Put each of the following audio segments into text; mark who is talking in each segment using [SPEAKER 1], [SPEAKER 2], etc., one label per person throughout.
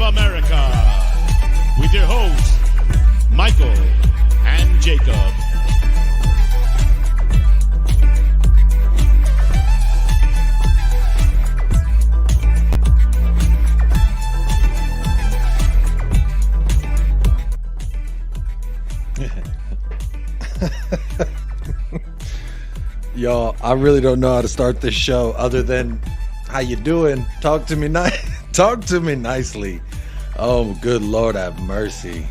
[SPEAKER 1] America with your hosts, Michael and Jacob.
[SPEAKER 2] Y'all, I really don't know how to start this show other than how you doing? Talk to me nicely. Oh, good Lord have mercy.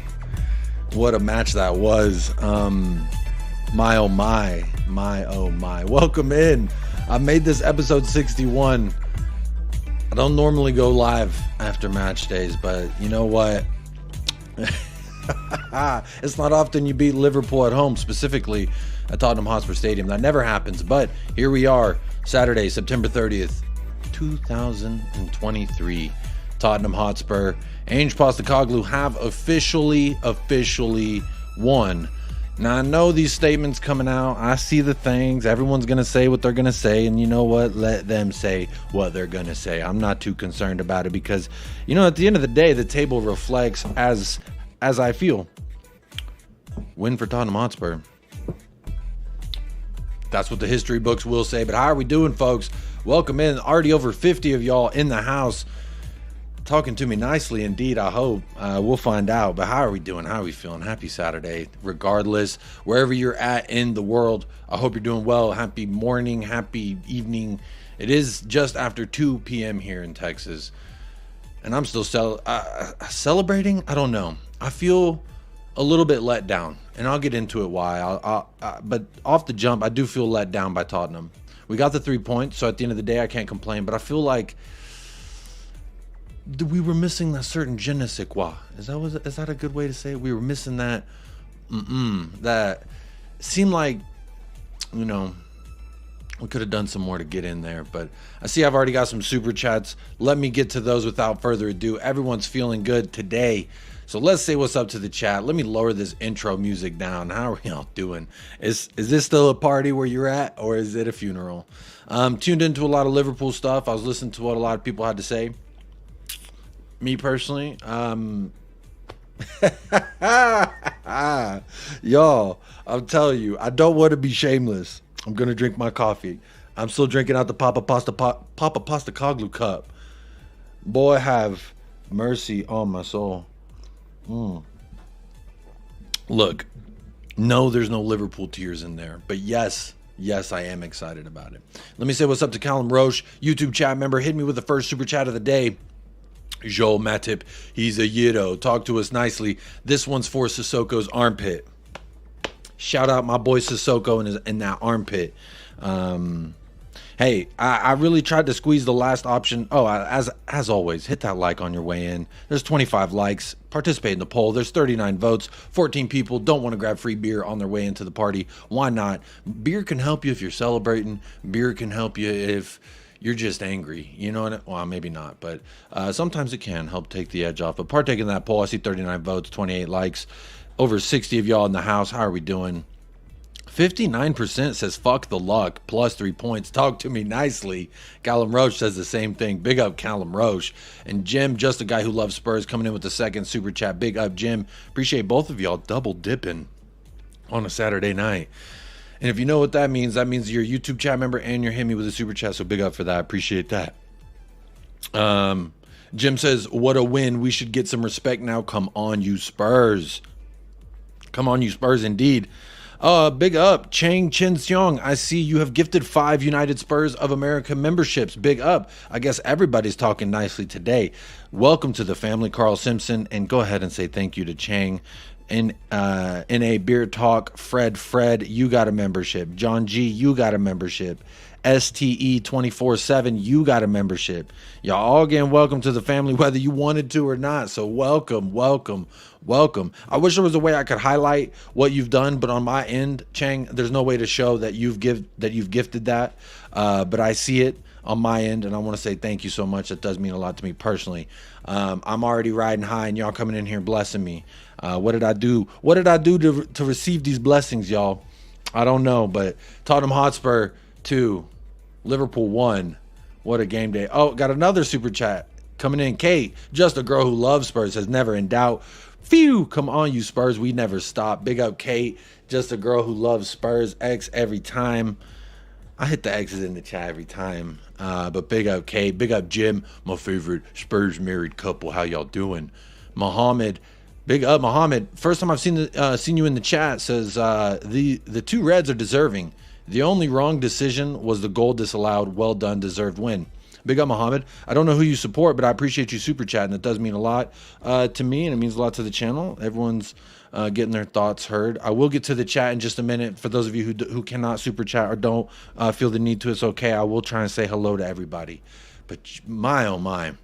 [SPEAKER 2] What a match that was. My oh my. Welcome in. I made this episode 61. I don't normally go live after match days, but you know what? It's not often you beat Liverpool at home, specifically at Tottenham Hotspur Stadium. That never happens, but here we are, Saturday, September 30th, 2023. Tottenham Hotspur, Ange Postecoglou have officially won. Now, I know these statements coming out. I see the things. Everyone's going to say what they're going to say, and you know what? Let them say what they're going to say. I'm not too concerned about it because, you know, at the end of the day, the table reflects as I feel. Win for Tottenham Hotspur. That's what the history books will say. But how are we doing, folks? Welcome in. Already over 50 of y'all in the house. Talking to me nicely, indeed, I hope. We'll find out. But how are we doing? How are we feeling? Happy Saturday. Regardless, wherever you're at in the world, I hope you're doing well. Happy morning, happy evening. It is just after 2 p.m. here in Texas. And I'm still celebrating? I don't know. I feel a little bit let down, and I'll get into it why. But off the jump, I do feel let down by Tottenham. We got the 3 points, so at the end of the day, I can't complain. But I feel like we were missing that certain je ne sais quoi. Is that a good way to say it? We were missing that. That seemed like, you know, we could have done some more to get in there. But I see I've already got some super chats. Let me get to those without further ado. Everyone's feeling good today. So let's say what's up to the chat. Let me lower this intro music down. How are we all doing? Is this still a party where you're at, or is it a funeral? Tuned into a lot of Liverpool stuff. I was listening to what a lot of people had to say. Me personally, y'all, I'm telling you, I don't want to be shameless. I'm gonna drink my coffee. I'm still drinking out the Papa Postecoglou cup. Boy, have mercy on my soul. Look, no, there's no Liverpool tears in there, but yes, I am excited about it. Let me say what's up to Callum Roche, YouTube chat member. Hit me with the first super chat of the day. Joel Matip, he's a Yido. Talk to us nicely. This one's for Sissoko's armpit. Shout out my boy Sissoko in that armpit. Hey, I really tried to squeeze the last option. Oh, as always, hit that like on your way in. There's 25 likes. Participate in the poll. There's 39 votes. 14 people don't want to grab free beer on their way into the party. Why not? Beer can help you if you're celebrating. Beer can help you if you're just angry. You know what? Well, maybe not, but sometimes it can help take the edge off. But partake in that poll. I see 39 votes, 28 likes. Over 60 of y'all in the house. How are we doing? 59% says fuck the luck, plus 3 points. Talk to me nicely. Callum Roche says the same thing. Big up Callum Roche. And Jim, just a guy who loves Spurs, coming in with the second super chat. Big up Jim. Appreciate both of y'all double dipping on a Saturday night. And if you know what that means you're a YouTube chat member and you're hitting me with a super chat. So big up for that. Appreciate that. Jim says, what a win. We should get some respect now. Come on, you Spurs. Come on, you Spurs, indeed. Big up, Chang Chen Seong. I see you have gifted 5 United Spurs of America memberships. Big up. I guess everybody's talking nicely today. Welcome to the family, Carl Simpson. And go ahead and say thank you to Chang. In a beer talk, Fred, you got a membership. John G, you got a membership. STE 24/7, you got a membership. Y'all all again, welcome to the family, whether you wanted to or not. So welcome. I wish there was a way I could highlight what you've done, but on my end, Chang, there's no way to show that you've gifted that. But I see it on my end, and I want to say thank you so much. That does mean a lot to me personally. I'm already riding high, and y'all coming in here blessing me. What did I do? What did I do to receive these blessings, y'all? I don't know, but Tottenham Hotspur 2, Liverpool 1. What a game day. Oh, got another super chat. coming in. Kate, just a girl who loves Spurs, says never in doubt. Phew, come on, you Spurs. We never stop. Big up, Kate, just a girl who loves Spurs. X every time. I hit the X's in the chat every time. But big up, Kate. Big up, Jim, my favorite Spurs married couple. How y'all doing? Muhammad, big up, Muhammad. First time I've seen you in the chat. Says the two Reds are deserving. The only wrong decision was the goal disallowed. Well done, deserved win. Big up, Muhammad. I don't know who you support, but I appreciate you super chatting. It does mean a lot to me, and it means a lot to the channel. Everyone's getting their thoughts heard. I will get to the chat in just a minute. For those of you who cannot super chat or don't feel the need to, it's okay. I will try and say hello to everybody. But my, oh my,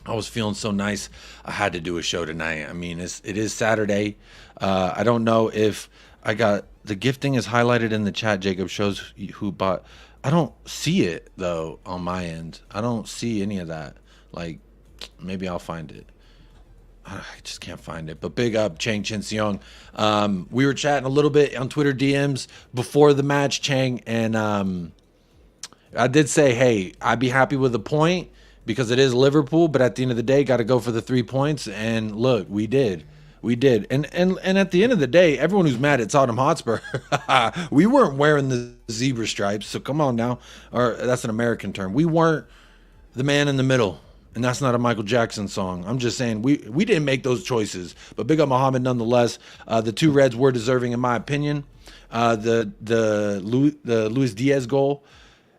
[SPEAKER 2] I was feeling so nice. I had to do a show tonight. I mean, it is Saturday. I don't know if I got the gifting is highlighted in the chat. Jacob shows who bought. I don't see it though on my end. I don't see any of that. Like, maybe I'll find it. I just can't find it. But big up, Chang Chin Seong. We were chatting a little bit on Twitter DMs before the match, Chang, and I did say, hey, I'd be happy with a point because it is Liverpool, but at the end of the day, got to go for the 3 points. And look, we did. We did. And at the end of the day, everyone who's mad at Tottenham Hotspur, we weren't wearing the zebra stripes. So come on now. Or that's an American term. We weren't the man in the middle. And that's not a Michael Jackson song. I'm just saying we didn't make those choices. But big up Muhammad nonetheless. The two Reds were deserving, in my opinion. The Luis Diaz goal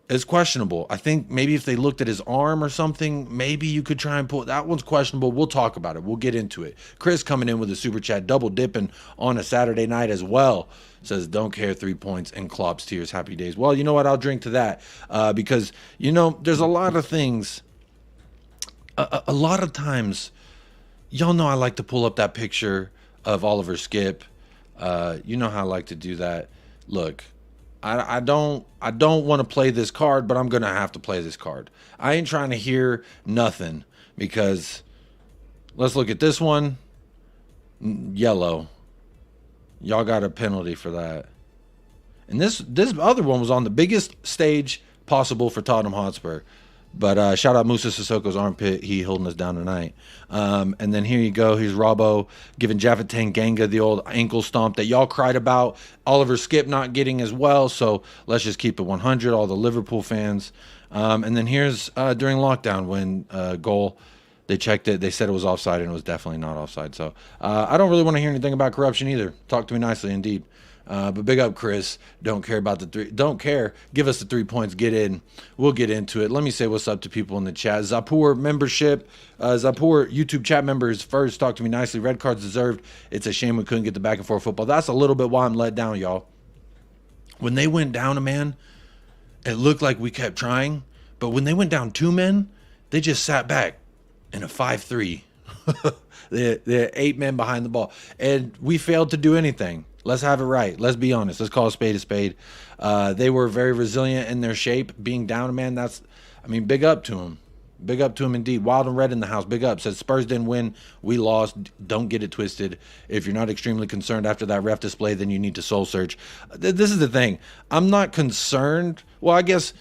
[SPEAKER 2] is questionable. I think maybe if they looked at his arm or something, maybe you could try and pull it. That one's questionable. We'll talk about it. We'll get into it. Chris coming in with a super chat, double dipping on a Saturday night as well. Says, don't care, 3 points and Klopp's tears, happy days. Well, you know what? I'll drink to that because, you know, there's a lot of things. A lot of times, y'all know I like to pull up that picture of Oliver Skip. You know how I like to do that. Look, I don't want to play this card, but I'm going to have to play this card. I ain't trying to hear nothing because let's look at this one. Yellow. Y'all got a penalty for that. And this other one was on the biggest stage possible for Tottenham Hotspur. But shout out Musa Sissoko's armpit. He holding us down tonight. And then here you go. Here's Robbo giving Japhet Tanganga the old ankle stomp that y'all cried about. Oliver Skip not getting as well. So let's just keep it 100. All the Liverpool fans. And then here's during lockdown when goal. They checked it. They said it was offside, and it was definitely not offside. So I don't really want to hear anything about corruption either. Talk to me nicely, indeed. But big up, Chris. Don't care about the three. Don't care. Give us the 3 points. Get in. We'll get into it. Let me say what's up to people in the chat. Zapur membership. Zapur YouTube chat members first. Talk to me nicely. Red cards deserved. It's a shame we couldn't get the back and forth football. That's a little bit why I'm let down, y'all. When they went down a man, it looked like we kept trying. But when they went down 2 men, they just sat back in a 5-3. They're 8 men behind the ball. And we failed to do anything. Let's have it right. Let's be honest. Let's call a spade a spade. They were very resilient in their shape. Being down a man, big up to them. Big up to them indeed. Wild and Red in the house. Big up. Says Spurs didn't win. We lost. Don't get it twisted. If you're not extremely concerned after that ref display, then you need to soul search. This is the thing. I'm not concerned. Well, I guess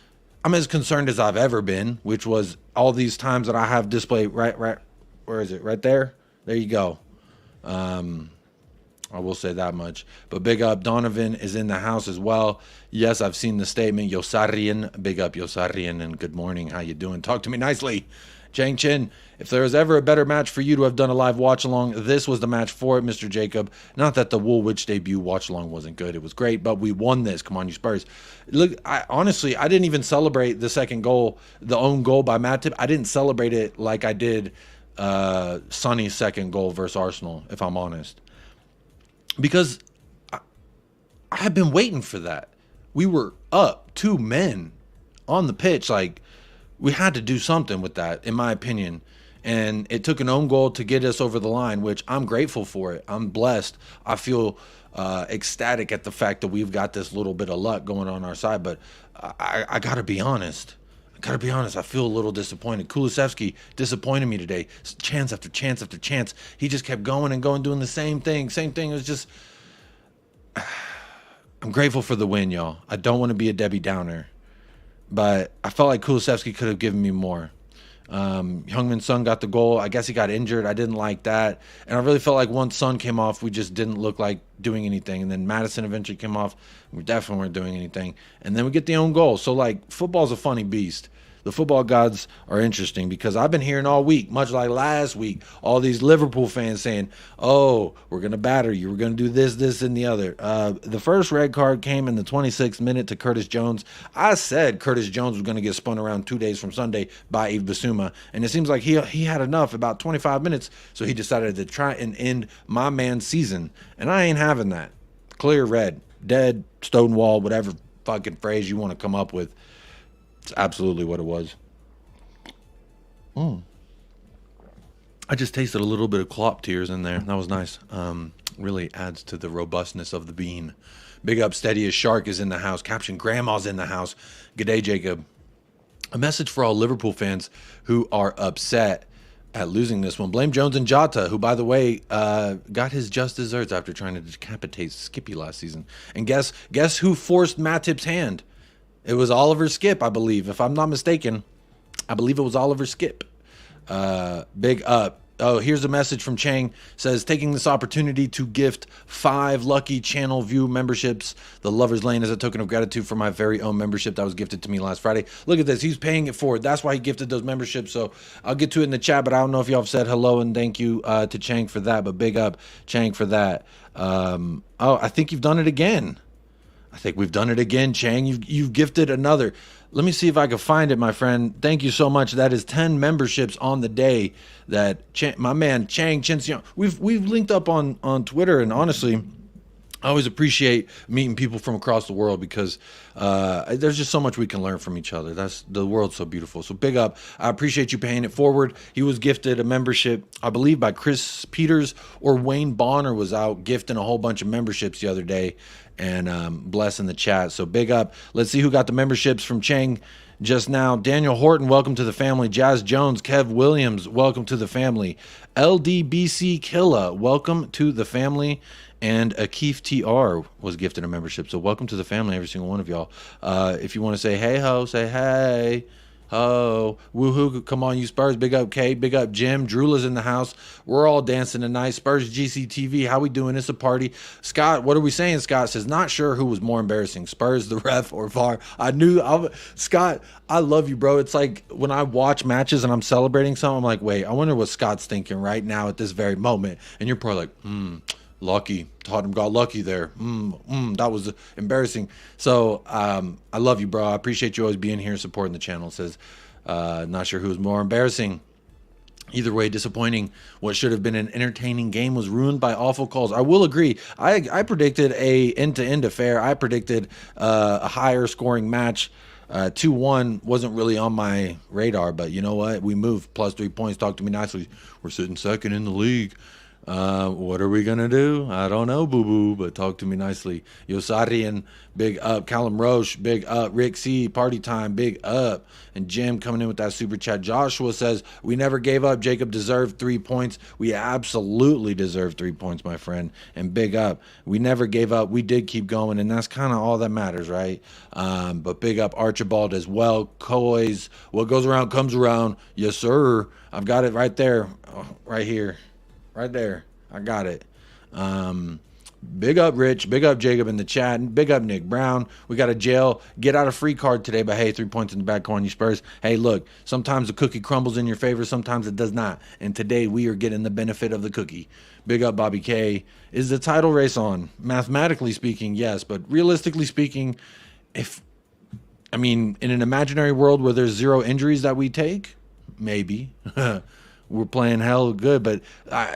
[SPEAKER 2] I'm as concerned as I've ever been, which was all these times that I have displayed right. Where is it? Right there? There you go. I will say that much. But big up, Donovan is in the house as well. Yes, I've seen the statement. Yosarian, big up Yosarian, and good morning. How you doing? Talk to me nicely. Chang Chin, if there was ever a better match for you to have done a live watch-along, this was the match for it, Mr. Jacob. Not that the Woolwich debut watch-along wasn't good. It was great, but we won this. Come on, you Spurs. Look, honestly, I didn't even celebrate the second goal, the own goal by Matip. I didn't celebrate it like I did Sonny's second goal versus Arsenal, if I'm honest. Because I had been waiting for that. We were up 2 men on the pitch. Like, we had to do something with that, in my opinion. And it took an own goal to get us over the line, which I'm grateful for it. I'm blessed. I feel ecstatic at the fact that we've got this little bit of luck going on our side. But I got to be honest. I feel a little disappointed. Kulusevski disappointed me today. Chance after chance after chance. He just kept going and going, doing the same thing. Same thing. It was just... I'm grateful for the win, y'all. I don't want to be a Debbie Downer. But I felt like Kulusevski could have given me more. Heung-min Son got the goal. I guess he got injured. I didn't like that. And I really felt like once Son came off, we just didn't look like doing anything. And then Madison eventually came off. We definitely weren't doing anything. And then we get the own goal. So, like, football's a funny beast. The football gods are interesting because I've been hearing all week, much like last week, all these Liverpool fans saying, oh, we're going to batter you. We're going to do this, this, and the other. The first red card came in the 26th minute to Curtis Jones. I said Curtis Jones was going to get spun around 2 days from Sunday by Yves Bissouma, and it seems like he had enough, about 25 minutes, so he decided to try and end my man's season, and I ain't having that. Clear red, dead, stonewall, whatever fucking phrase you want to come up with. It's absolutely what it was. I just tasted a little bit of Klopp tears in there. That was nice. Really adds to the robustness of the bean. Big up, Steady as Shark is in the house. Caption Grandma's in the house. Good day, Jacob. A message for all Liverpool fans who are upset at losing this one. Blame Jones and Jota, who, by the way, got his just desserts after trying to decapitate Skippy last season. And guess who forced Matip's hand? It was Oliver Skip, I believe. If I'm not mistaken, I believe it was Oliver Skip. Big up. Oh, here's a message from Chang. Says, taking this opportunity to gift 5 lucky channel view memberships. The Lover's Lane as a token of gratitude for my very own membership that was gifted to me last Friday. Look at this. He's paying it forward. That's why he gifted those memberships. So I'll get to it in the chat, but I don't know if y'all have said hello and thank you to Chang for that. But big up, Chang, for that. Oh, I think you've done it again. I think we've done it again, Chang. You've gifted another. Let me see if I can find it, my friend. Thank you so much. That is 10 memberships on the day that my man Chang Chinsiang. We've linked up on Twitter, and honestly, I always appreciate meeting people from across the world because there's just so much we can learn from each other. The world's so beautiful. So big up. I appreciate you paying it forward. He was gifted a membership, I believe, by Chris Peters, or Wayne Bonner was out gifting a whole bunch of memberships the other day and blessing the chat. So big up. Let's see who got the memberships from Chang just now. Daniel Horton, welcome to the family. Jazz Jones, Kev Williams, welcome to the family. LDBC Killa, welcome to the family. And Akeef TR was gifted a membership. So welcome to the family, every single one of y'all. If you want to say hey ho, say hey ho. Woohoo, come on, you Spurs. Big up Kate, big up Jim. Drula's in the house. We're all dancing tonight. Spurs GCTV, how we doing? It's a party. Scott, what are we saying? Scott says, not sure who was more embarrassing, Spurs, the ref, or VAR. Scott, I love you, bro. It's like when I watch matches and I'm celebrating something, I'm like, wait, I wonder what Scott's thinking right now at this very moment. And you're probably like, lucky. Tottenham got lucky there. That was embarrassing. So I love you, bro. I appreciate you always being here and supporting the channel. It says, not sure who was more embarrassing. Either way, disappointing. What should have been an entertaining game was ruined by awful calls. I will agree. I predicted a end-to-end affair. I predicted a higher scoring match. 2-1 wasn't really on my radar, but you know what? We moved plus 3 points. Talk to me nicely. We're sitting second in the league. What are we gonna do? I don't know, boo-boo, but talk to me nicely. Yosarian, big up. Callum Roche, big up. Rick C, party time, big up. And Jim coming in with that super chat. Joshua says, we never gave up. Jacob deserved 3 points. We absolutely deserved 3 points, my friend. And big up. We never gave up. We did keep going, and that's kind of all that matters, right? But big up Archibald as well. Coys, what goes around comes around. Yes, sir. I've got it right there, right here. Right there. I got it. Big up Rich. Big up Jacob in the chat. And big up Nick Brown. We got a jail get out of free card today, but hey, 3 points in the back corner, you Spurs. Hey, look, sometimes the cookie crumbles in your favor, sometimes it does not. And today we are getting the benefit of the cookie. Big up Bobby K. Is the title race on? Mathematically speaking, yes, but realistically speaking, in an imaginary world where there's 0 injuries that we take, maybe. We're playing hell good, but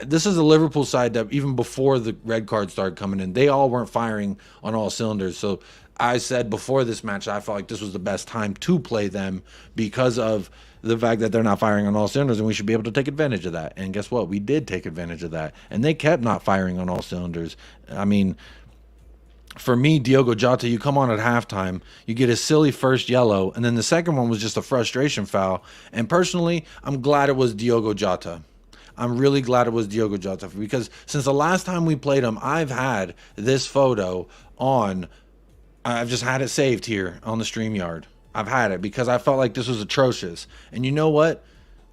[SPEAKER 2] this is a Liverpool side that even before the red cards started coming in, they all weren't firing on all cylinders. So I said before this match, I felt like this was the best time to play them because of the fact that they're not firing on all cylinders, and we should be able to take advantage of that. And guess what? We did take advantage of that, and they kept not firing on all cylinders. I mean, for me, Diogo Jota, you come on at halftime, you get a silly first yellow, and then the second one was just a frustration foul. And personally, I'm glad it was Diogo Jota. I'm really glad it was Diogo Jota because since the last time we played him, I've had this photo on. I've just had it saved here on the StreamYard. I've had it because I felt like this was atrocious. And you know what?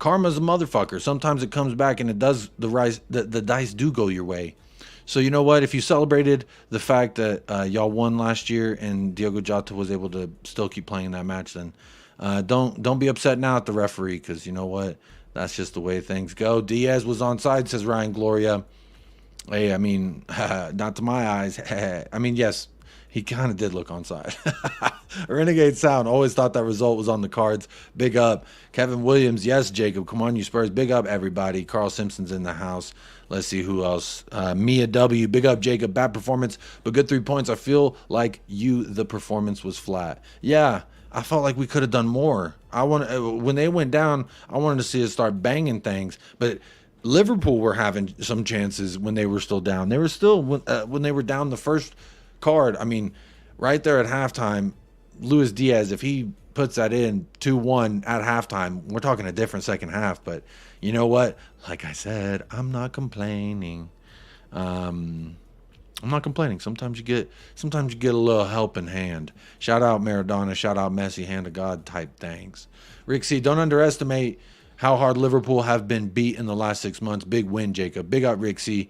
[SPEAKER 2] Karma's a motherfucker. Sometimes it comes back and it does the dice do go your way. So you know what? If you celebrated the fact that y'all won last year and Diogo Jota was able to still keep playing that match, then don't be upset now at the referee, because you know what? That's just the way things go. Diaz was onside, says Ryan Gloria. Hey, I mean, not to my eyes. I mean, yes, he kind of did look onside. Renegade Sound always thought that result was on the cards. Big up. Kevin Williams, yes, Jacob. Come on, you Spurs. Big up, everybody. Carl Simpson's in the house. Let's see who else. Mia W. Big up, Jacob. Bad performance, but good 3 points. I feel like the performance was flat. Yeah, I felt like we could have done more. When they went down, I wanted to see us start banging things, but Liverpool were having some chances when they were still down. They were still when they were down the first card. I mean, right there at halftime, Luis Diaz, if he puts that in 2-1 at halftime, we're talking a different second half. But you know what? Like I said, I'm not complaining. I'm not complaining. Sometimes you get a little helping hand. Shout out Maradona. Shout out Messi. Hand of God type things. Rick C, don't underestimate how hard Liverpool have been beat in the last 6 months. Big win, Jacob. Big up, Rick C.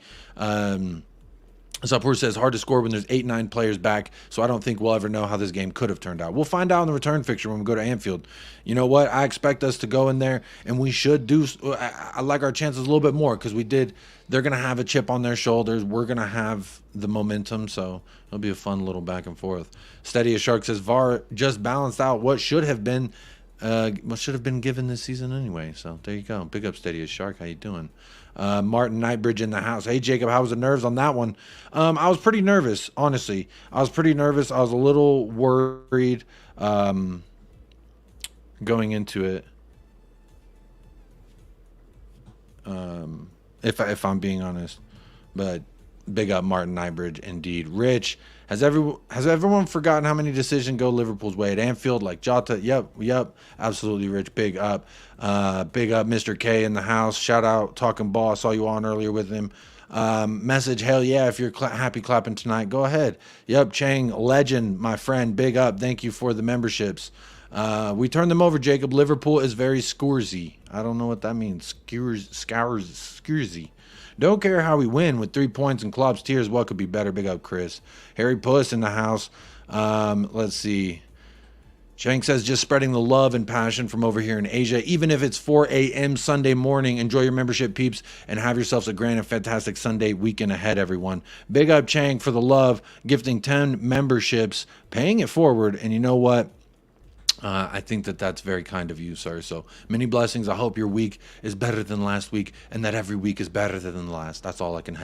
[SPEAKER 2] Sapur says, hard to score when there's 8-9 players back, so I don't think we'll ever know how this game could have turned out. We'll find out in the return fixture when we go to Anfield. You know what? I expect us to go in there, and we should do – I like our chances a little bit more, because we did – they're going to have a chip on their shoulders. We're going to have the momentum, so it'll be a fun little back and forth. Steady as Shark says, VAR just balanced out what should have been given this season anyway. So there you go. Big up, Steady as Shark. How you doing? Martin Nightbridge in the house. Hey, Jacob, how was the nerves on that one? I was pretty nervous, honestly. I was pretty nervous. I was a little worried going into it. If I'm being honest. But big up Martin Nightbridge, indeed. Rich, has everyone forgotten how many decisions go Liverpool's way at Anfield? Like Jota, yep, absolutely, Rich. Big up, Mr. K in the house. Shout out, Talking Ball. I saw you on earlier with him. Message, hell yeah, if you're happy clapping tonight, go ahead. Yep, Chang, legend, my friend. Big up, thank you for the memberships. We turned them over, Jacob. Liverpool is very scursy. I don't know what that means. Scursy. Don't care how we win with 3 points and Klopp's tears. What could be better? Big up, Chris. Harry Puss in the house. Let's see. Shank says, just spreading the love and passion from over here in Asia. Even if it's 4 a.m. Sunday morning, enjoy your membership, peeps, and have yourselves a grand and fantastic Sunday weekend ahead, everyone. Big up, Chang, for the love, gifting 10 memberships, paying it forward. And you know what? I think that's very kind of you, sir. So many blessings. I hope your week is better than last week, and that every week is better than the last. That's all I can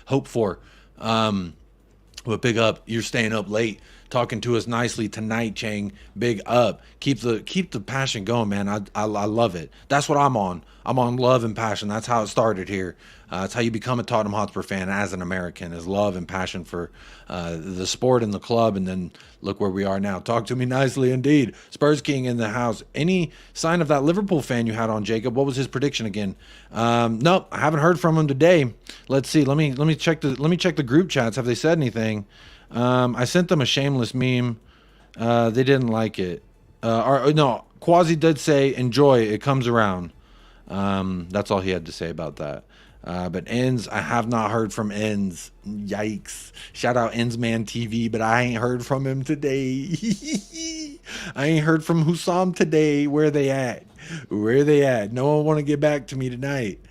[SPEAKER 2] hope for. But big up. You're staying up late, talking to us nicely tonight, Chang. Big up. Keep the passion going, man. I love it. That's what I'm on. I'm on love and passion. That's how it started here. It's how you become a Tottenham Hotspur fan as an American, is love and passion for the sport and the club. And then look where we are now. Talk to me nicely, indeed. Spurs King in the house. Any sign of that Liverpool fan you had on, Jacob? What was his prediction again? Nope, I haven't heard from him today. Let's see. Let me check the group chats. Have they said anything? I sent them a shameless meme. They didn't like it. No, Quasi did say enjoy. It comes around. That's all he had to say about that. But Ends, I have not heard from Ends. Yikes. Shout out Ensman TV, but I ain't heard from him today. I ain't heard from Hussam today. Where they at? No one want to get back to me tonight.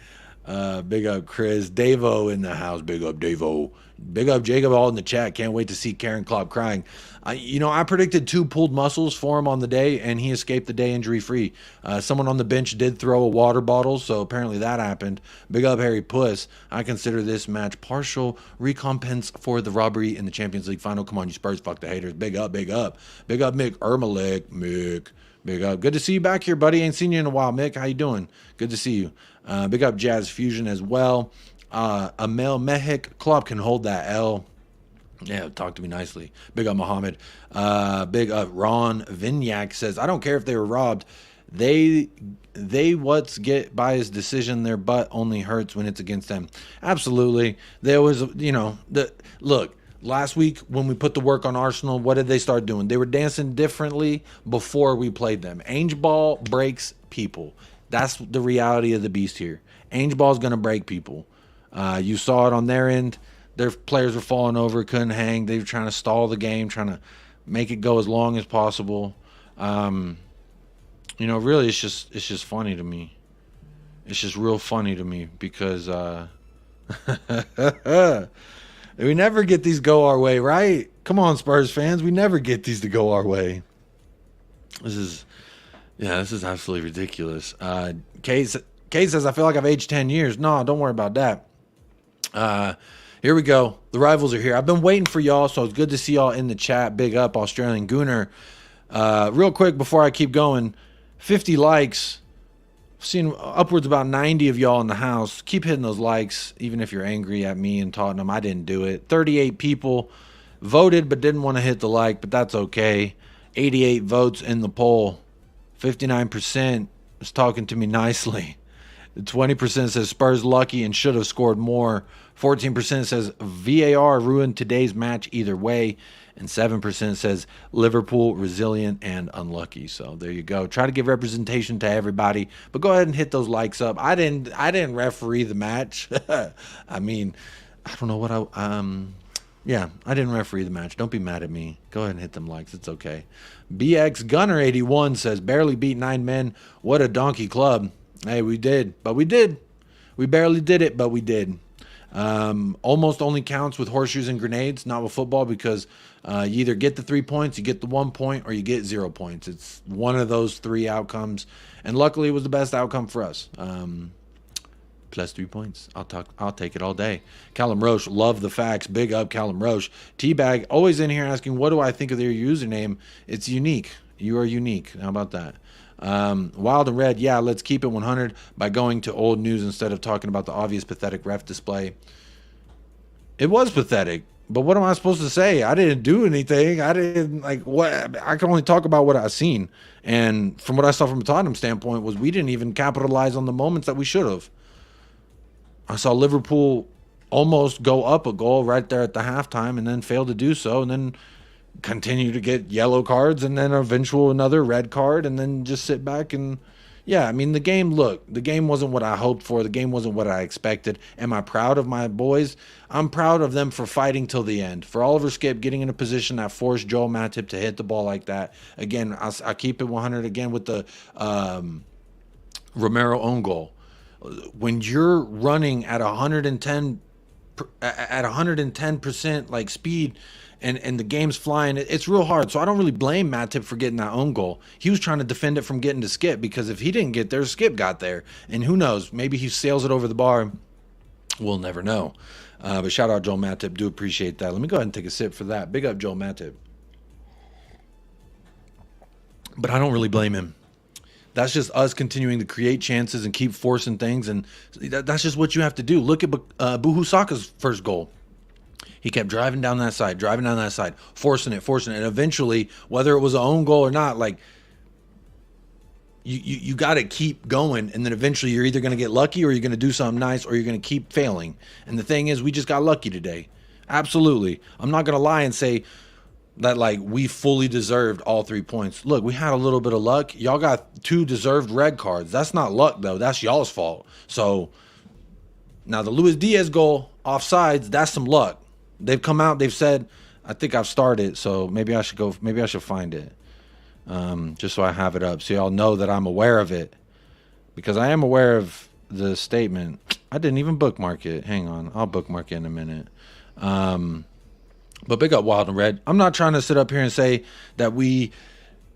[SPEAKER 2] Big up Chris. Davo in the house. Big up Davo. Big up Jacob all in the chat. Can't wait to see Karen Klopp crying. I predicted 2 pulled muscles for him on the day, and he escaped the day injury-free. Someone on the bench did throw a water bottle, so apparently that happened. Big up Harry Puss. I consider this match partial recompense for the robbery in the Champions League final. Come on, you Spurs, fuck the haters. Big up. Big up Mick Ermalek. Mick. Big up. Good to see you back here, buddy. Ain't seen you in a while, Mick. How you doing? Good to see you. Big up Jazz Fusion as well. Amel Mehik. Klopp can hold that L. Yeah, talk to me nicely. Big up Muhammad. Big up Ron Vignac says, I don't care if they were robbed. They what's get by his decision. Their butt only hurts when it's against them. Absolutely. There was, look, last week when we put the work on Arsenal, what did they start doing? They were dancing differently before we played them. Ange ball breaks people. That's the reality of the beast here. Ainge Ball's going to break people. You saw it on their end. Their players were falling over, couldn't hang. They were trying to stall the game, trying to make it go as long as possible. You know, really, it's just funny to me. It's just real funny to me because we never get these go our way, right? Come on, Spurs fans. We never get these to go our way. This is absolutely ridiculous. Kay says, I feel like I've aged 10 years. No, don't worry about that. Here we go. The rivals are here. I've been waiting for y'all, so it's good to see y'all in the chat. Big up, Australian Gooner. Real quick before I keep going, 50 likes. I've seen upwards about 90 of y'all in the house. Keep hitting those likes, even if you're angry at me and Tottenham. I didn't do it. 38 people voted but didn't want to hit the like, but that's okay. 88 votes in the poll. 59% is talking to me nicely. 20% says Spurs lucky and should have scored more. 14% says VAR ruined today's match either way. And 7% says Liverpool resilient and unlucky. So there you go. Try to give representation to everybody, but go ahead and hit those likes up. I didn't referee the match. I mean, I don't know what yeah, I didn't referee the match. Don't be mad at me. Go ahead and hit them likes. It's okay. BX Gunner 81 says barely beat 9 men. What a donkey club. Hey, we did, but we did. We barely did it, but we did. Almost only counts with horseshoes and grenades, not with football, because you either get the 3 points, you get the 1 point, or you get 0 points. It's one of those 3 outcomes, and luckily it was the best outcome for us. Plus 3 points. I'll take it all day. Callum Roche, love the facts. Big up, Callum Roche. Teabag, always in here asking, what do I think of their username? It's unique. You are unique. How about that? Wild and Red, yeah, let's keep it 100 by going to old news instead of talking about the obvious pathetic ref display. It was pathetic, but what am I supposed to say? I didn't do anything. I didn't, like, what? I can only talk about what I've seen. And from what I saw from a Tottenham standpoint was we didn't even capitalize on the moments that we should have. I saw Liverpool almost go up a goal right there at the halftime and then fail to do so, and then continue to get yellow cards and then eventual another red card and then just sit back and yeah, I mean the game wasn't what I hoped for. The game wasn't what I expected. Am I proud of my boys? I'm proud of them for fighting till the end. For Oliver Skip getting in a position that forced Joel Matip to hit the ball like that. Again, I keep it 100 again with the Romero own goal. When you're running at 110% like speed and the game's flying, it's real hard. So I don't really blame Matip for getting that own goal. He was trying to defend it from getting to Skip, because if he didn't get there, Skip got there. And who knows, maybe he sails it over the bar. We'll never know. But shout out Joel Matip. Do appreciate that. Let me go ahead and take a sip for that. Big up Joel Matip. But I don't really blame him. That's just us continuing to create chances and keep forcing things, and that's just what you have to do. Look at Buhu Saka's first goal. He kept driving down that side, forcing it, and eventually, whether it was an own goal or not, like you got to keep going, and then eventually you're either going to get lucky or you're going to do something nice or you're going to keep failing. And the thing is, we just got lucky today. Absolutely. I'm not going to lie and say that like we fully deserved all 3 points. Look, we had a little bit of luck. Y'all got 2 deserved red cards. That's not luck though. That's y'all's fault. So now the Luis Diaz goal, offsides, that's some luck. They've come out, they've said, I think I've started, so maybe I should find it. Just so I have it up so y'all know that I'm aware of it, because I am aware of the statement. I didn't even bookmark it. Hang on, I'll bookmark it in a minute. But big up Wild and Red. I'm not trying to sit up here and say that we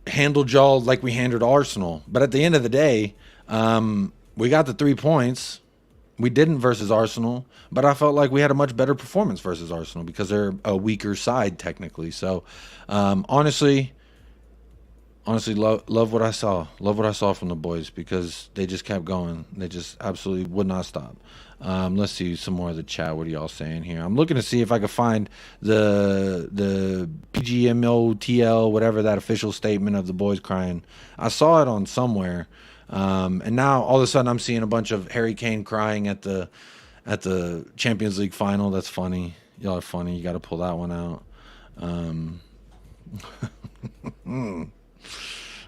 [SPEAKER 2] handled y'all like we handled Arsenal. But at the end of the day, we got the 3 points. We didn't versus Arsenal. But I felt like we had a much better performance versus Arsenal because they're a weaker side technically. So, honestly, love what I saw. Love what I saw from the boys because they just kept going. They just absolutely would not stop. Let's see some more of the chat. What are y'all saying here? I'm looking to see if I could find the PGMOTL, whatever that official statement of the boys crying. I saw it on somewhere, and now all of a sudden I'm seeing a bunch of Harry Kane crying at the Champions League final. That's funny. Y'all are funny. You got to pull that one out.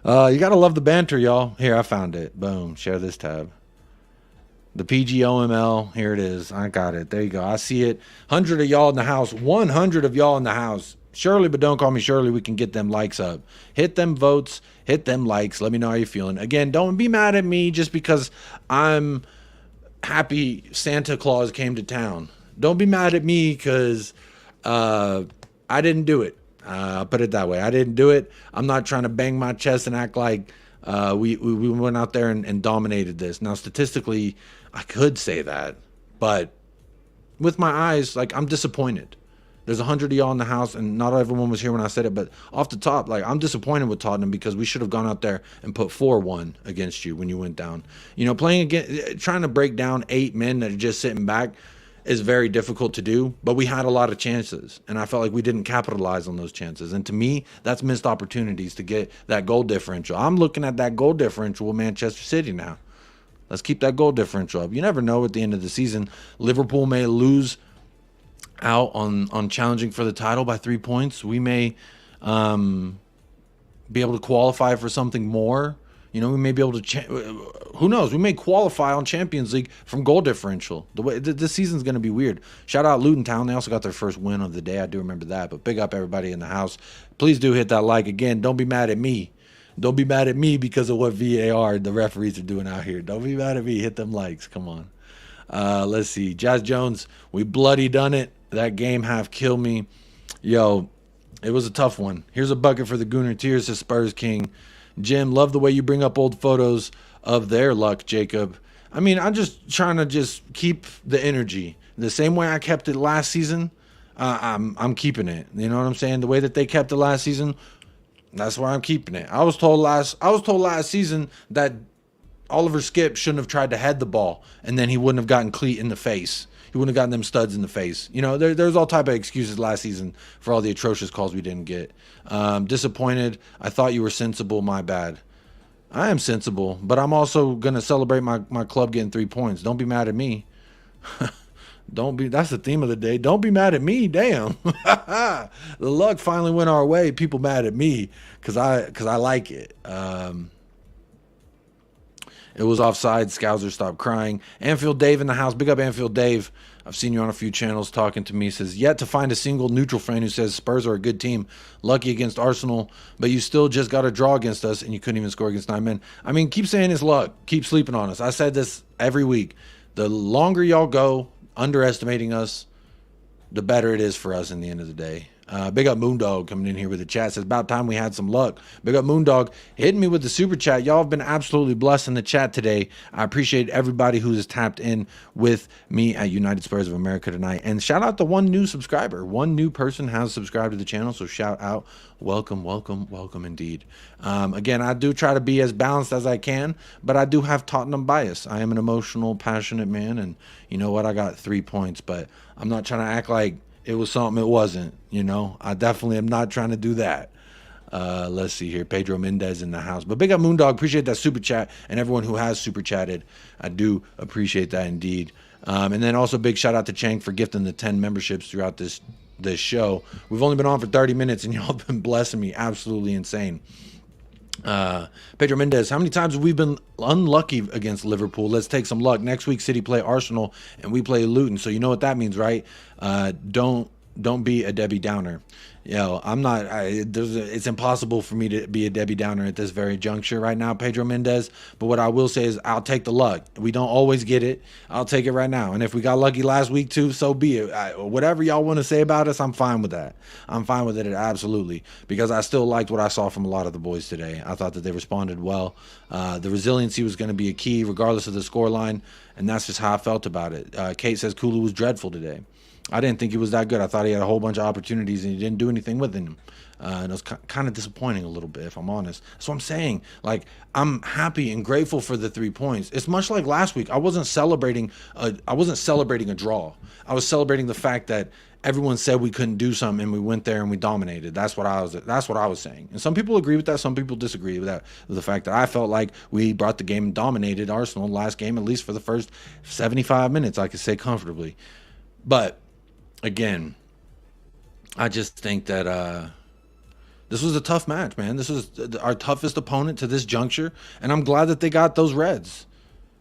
[SPEAKER 2] You gotta love the banter, y'all. Here, I found it. Boom. Share this tab. The PGOML. Here it is. I got it. There you go. I see it. 100 of y'all in the house. 100 of y'all in the house. Shirley, but don't call me Shirley. We can get them likes up. Hit them votes. Hit them likes. Let me know how you're feeling. Again, don't be mad at me just because I'm happy Santa Claus came to town. Don't be mad at me because I didn't do it. I'll put it that way. I didn't do it. I'm not trying to bang my chest and act like we went out there and dominated this. Now, statistically, I could say that, but with my eyes, like, I'm disappointed. There's 100 of y'all in the house, and not everyone was here when I said it, but off the top, like, I'm disappointed with Tottenham because we should have gone out there and put 4-1 against you when you went down. You know, playing against, trying to break down 8 men that are just sitting back is very difficult to do, but we had a lot of chances, and I felt like we didn't capitalize on those chances. And to me, that's missed opportunities to get that goal differential. I'm looking at that goal differential with Manchester City now. Let's keep that goal differential up. You never know at the end of the season. Liverpool may lose out on challenging for the title by 3 points. We may be able to qualify for something more. You know, we may be able to, who knows? We may qualify on Champions League from goal differential. The way this season's going to be weird. Shout out Luton Town. They also got their first win of the day. I do remember that. But big up everybody in the house. Please do hit that like. Again, don't be mad at me. Don't be mad at me because of what VAR the referees are doing out here. Don't be mad at me. Hit them likes. Come on. Let's see. Jazz Jones, we bloody done it. That game half killed me. Yo, it was a tough one. Here's a bucket for the Gooner Tears, the Spurs King. Jim, love the way you bring up old photos of their luck, Jacob. I mean, I'm just trying to just keep the energy. The same way I kept it last season, I'm keeping it. You know what I'm saying? The way that they kept it last season, that's why I'm keeping it. I was told last season that Oliver Skip shouldn't have tried to head the ball, and then he wouldn't have gotten cleat in the face. He wouldn't have gotten them studs in the face. You know, there's all type of excuses last season for all the atrocious calls we didn't get. Disappointed. I thought you were sensible. My bad. I am sensible, but I'm also going to celebrate my club getting 3 points. Don't be mad at me. That's the theme of the day. Don't be mad at me. Damn. The luck finally went our way. People mad at me because I like it. It was offside. Scouser, stop crying. Anfield Dave in the house. Big up Anfield Dave. I've seen you on a few channels talking to me. He says, yet to find a single neutral fan who says Spurs are a good team. Lucky against Arsenal, but you still just got a draw against us, and you couldn't even score against 9 men. I mean, keep saying it's luck. Keep sleeping on us. I said this every week. The longer y'all go underestimating us, the better it is for us in the end of the day. Big up Moondog coming in here with the chat. Says about time we had some luck. Big up Moondog hitting me with the super chat. Y'all have been absolutely blessed in the chat today. I appreciate everybody who has tapped in with me at United Spurs of America tonight. And shout out to one new subscriber. One new person has subscribed to the channel. So shout out. Welcome, welcome, welcome indeed. Again, I do try to be as balanced as I can, but I do have Tottenham bias. I am an emotional, passionate man. And you know what? I got 3 points, but I'm not trying to act like it was something it wasn't, you know. I definitely am not trying to do that. Let's see here. Pedro Mendez in the house. But big up Moondog. Appreciate that super chat and everyone who has super chatted. I do appreciate that indeed. And then also big shout out to Chang for gifting the 10 memberships throughout this show. We've only been on for 30 minutes and y'all have been blessing me. Absolutely insane. Pedro Mendez, how many times have we been unlucky against Liverpool? Let's take some luck. Next week, City play Arsenal, and we play Luton. So you know what that means, right? Don't be a Debbie Downer. You know, I'm not. It's impossible for me to be a Debbie Downer at this very juncture right now, Pedro Mendez. But what I will say is, I'll take the luck. We don't always get it. I'll take it right now. And if we got lucky last week too, so be it. Whatever y'all want to say about us, I'm fine with that. I'm fine with it, absolutely, because I still liked what I saw from a lot of the boys today. I thought that they responded well. The resiliency was going to be a key, regardless of the scoreline, and that's just how I felt about it. Kate says Kulu was dreadful today. I didn't think he was that good. I thought he had a whole bunch of opportunities and he didn't do anything with them. And it was kind of disappointing a little bit, if I'm honest. That's what I'm saying. Like, I'm happy and grateful for the 3 points. It's much like last week. I wasn't celebrating a draw. I was celebrating the fact that everyone said we couldn't do something and we went there and we dominated. That's what I was saying. And some people agree with that. Some people disagree with that. With the fact that I felt like we brought the game and dominated Arsenal last game, at least for the first 75 minutes, I could say comfortably. But again, I just think that This was a tough match, man. This was our toughest opponent to this juncture, and I'm glad that they got those reds.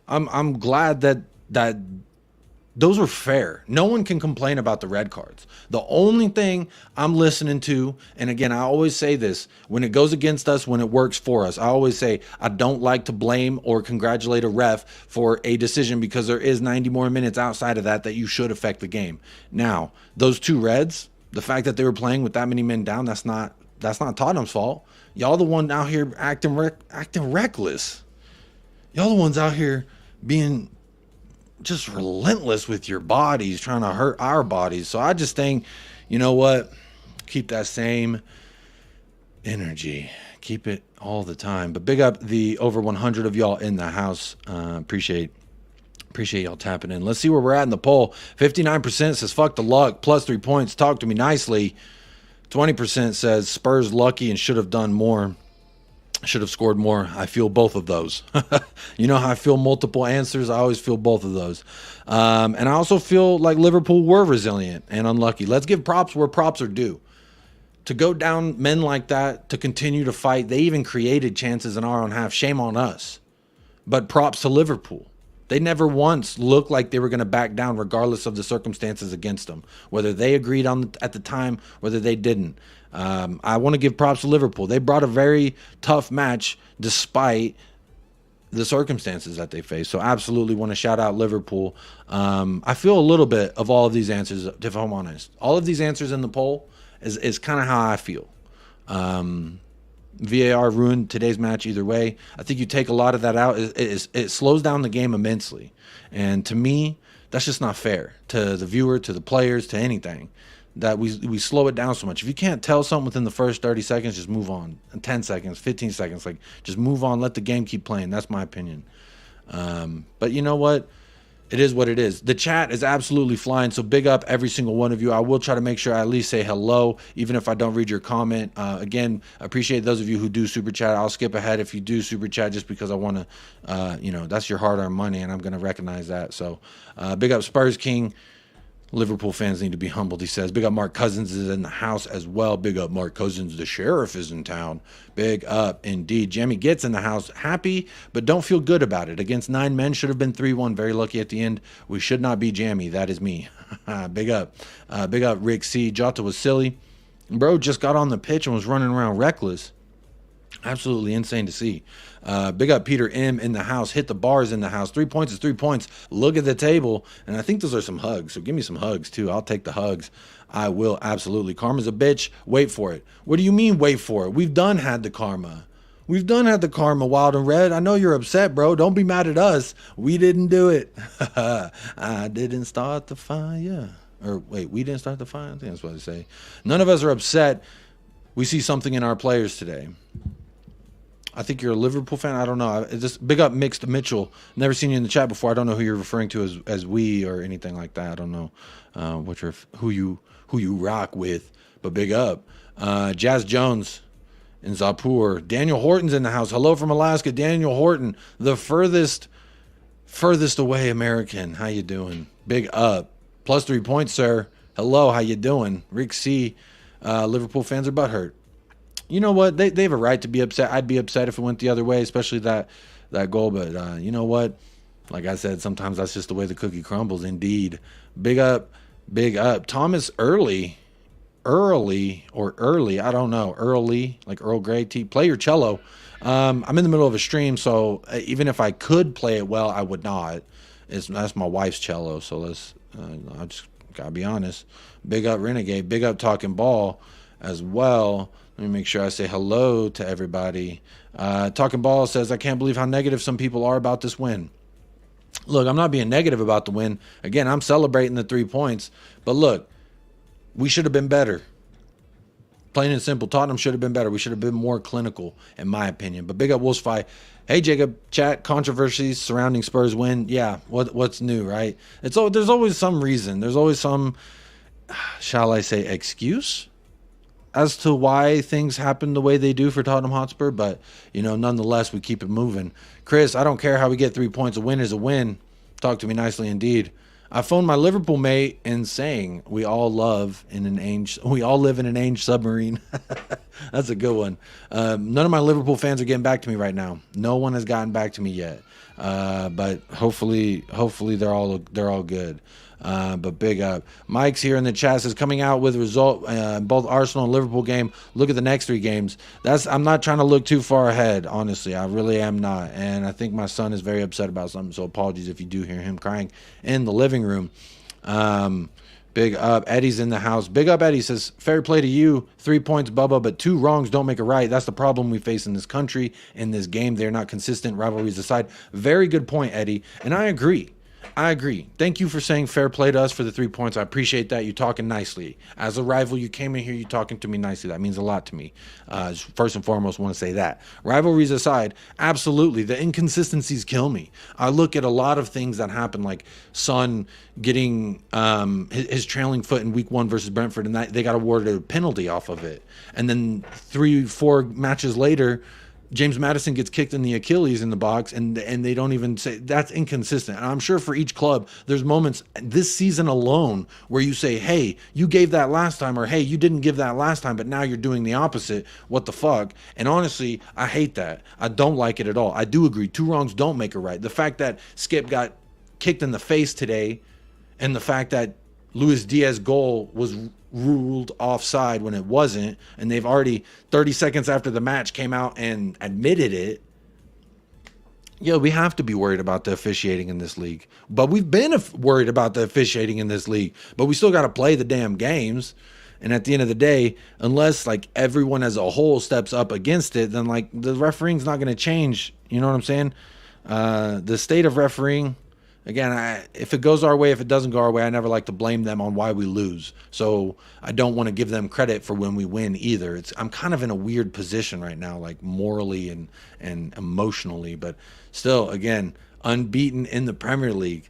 [SPEAKER 2] I'm glad that those were fair. No one can complain about the red cards. The only thing I'm listening to, and again, I always say this, when it goes against us, when it works for us, I always say I don't like to blame or congratulate a ref for a decision because there is 90 more minutes outside of that you should affect the game. Now, those 2 reds, the fact that they were playing with that many men down, that's not Tottenham's fault. Y'all the one out here acting reckless. Y'all the ones out here being just relentless with your bodies, trying to hurt our bodies. So I just think, you know what? Keep that same energy. Keep it all the time. But big up the over 100 of y'all in the house. Appreciate y'all tapping in. Let's see where we're at in the poll. 59% says fuck the luck, plus 3 points. Talk to me nicely. 20% says Spurs lucky and should have done more. Should have scored more. I feel both of those. You know how I feel multiple answers? I always feel both of those. And I also feel like Liverpool were resilient and unlucky. Let's give props where props are due. To go down men like that, to continue to fight, they even created chances in our own half. Shame on us. But props to Liverpool. They never once looked like they were going to back down regardless of the circumstances against them. Whether they agreed on at the time, whether they didn't. I want to give props to Liverpool. They brought a very tough match despite the circumstances that they faced. So absolutely want to shout out Liverpool. I feel a little bit of all of these answers, if I'm honest. All of these answers in the poll is kind of how I feel. VAR ruined today's match either way. I think you take a lot of that out. It slows down the game immensely. And to me, that's just not fair to the viewer, to the players, to anything. That we slow it down so much. If you can't tell something within the first 30 seconds, just move on. 10 seconds, 15 seconds, like just move on. Let the game keep playing. That's my opinion. But you know what? It is what it is. The chat is absolutely flying, so big up every single one of you. I will try to make sure I at least say hello, even if I don't read your comment. Again, appreciate those of you who do super chat. I'll skip ahead if you do super chat just because I want to, that's your hard-earned money, and I'm going to recognize that. So big up Spurs King. Liverpool fans need to be humbled, he says. Big up Mark Cousins is in the house as well. Big up Mark Cousins. The sheriff is in town. Big up indeed. Jamie gets in the house. Happy, but don't feel good about it. Against 9 men, should have been 3-1. Very lucky at the end. We should not be Jamie. That is me. Big up. Big up Rick C. Jota was silly. Bro just got on the pitch and was running around reckless. Absolutely insane to see. Big up Peter M in the house. Hit the bars in the house. 3 points is 3 points. Look at the table. And I think those are some hugs. So give me some hugs too. I'll take the hugs. I will absolutely. Karma's a bitch. Wait for it. What do you mean wait for it? We've done had the karma. We've done had the karma, Wild and Red. I know you're upset, bro. Don't be mad at us. We didn't do it. I didn't start the fire. Or wait, we didn't start the fire? I think that's what I say. None of us are upset. We see something in our players today. I think you're a Liverpool fan. I don't know. Just big up Mixed Mitchell. Never seen you in the chat before. I don't know who you're referring to as we or anything like that. I don't know who you rock with. But big up. Jazz Jones in Zapur. Daniel Horton's in the house. Hello from Alaska. Daniel Horton, the furthest away American. How you doing? Big up. Plus 3 points, sir. Hello. How you doing? Rick C. Liverpool fans are butthurt. You know what? They have a right to be upset. I'd be upset if it went the other way, especially that goal. But you know what? Like I said, sometimes that's just the way the cookie crumbles. Indeed. Big up. Thomas Early. I don't know. Early, like Earl Grey tea. Play your cello. I'm in the middle of a stream, so even if I could play it well, I would not. That's my wife's cello, so let's. I just gotta be honest. Big up Renegade. Big up Talking Ball as well. Let me make sure I say hello to everybody. Talking Ball says, I can't believe how negative some people are about this win. Look, I'm not being negative about the win. Again, I'm celebrating the 3 points. But look, we should have been better. Plain and simple. Tottenham should have been better. We should have been more clinical, in my opinion. But big up Wolfsfi. Hey, Jacob, chat, controversies surrounding Spurs win. Yeah, what's new, right? There's always some reason. There's always some, shall I say, excuse as to why things happen the way they do for Tottenham Hotspur, but nonetheless we keep it moving. Chris, I don't care how we get 3 points. A win is a win. Talk to me nicely indeed. I phoned my Liverpool mate and saying we all live in an Ange submarine. That's a good one. None of my Liverpool fans are getting back to me right now. No one has gotten back to me yet. But hopefully they're all good. But big up. Mike's here in the chat says coming out with result both Arsenal and Liverpool game. Look at the next 3 games. I'm not trying to look too far ahead, honestly. I really am not. And I think my son is very upset about something, so apologies if you do hear him crying in the living room. Big up. Eddie's in the house. Big up Eddie says, fair play to you. 3 points, Bubba, but 2 wrongs don't make a right. That's the problem we face in this country, in this game. They're not consistent, rivalries aside. Very good point, Eddie. And I agree. Thank you for saying fair play to us for the 3 points. I appreciate that. You talking nicely. As a rival, you came in here, you talking to me nicely. That means a lot to me. First and foremost, want to say that. Rivalries aside, absolutely. The inconsistencies kill me. I look at a lot of things that happen, like Son getting his trailing foot in week 1 versus Brentford, and they got awarded a penalty off of it. And then 3-4 matches later, James Maddison gets kicked in the Achilles in the box, and they don't even say that's inconsistent. And I'm sure for each club, there's moments this season alone where you say, hey, you gave that last time, or hey, you didn't give that last time, but now you're doing the opposite. What the fuck? And honestly, I hate that. I don't like it at all. I do agree. 2 wrongs don't make a right. The fact that Skip got kicked in the face today, and the fact that Luis Diaz's goal was ruled offside when it wasn't, and they've already 30 seconds after the match came out and admitted it. Yeah, we have to be worried about the officiating in this league. But we've been worried about the officiating in this league, but we still got to play the damn games. And at the end of the day, unless like everyone as a whole steps up against it, then like the refereeing's not going to change. You know what I'm saying? The state of refereeing, again, if it goes our way, if it doesn't go our way, I never like to blame them on why we lose. So I don't want to give them credit for when we win either. I'm kind of in a weird position right now, like morally and emotionally. But still, again, unbeaten in the Premier League,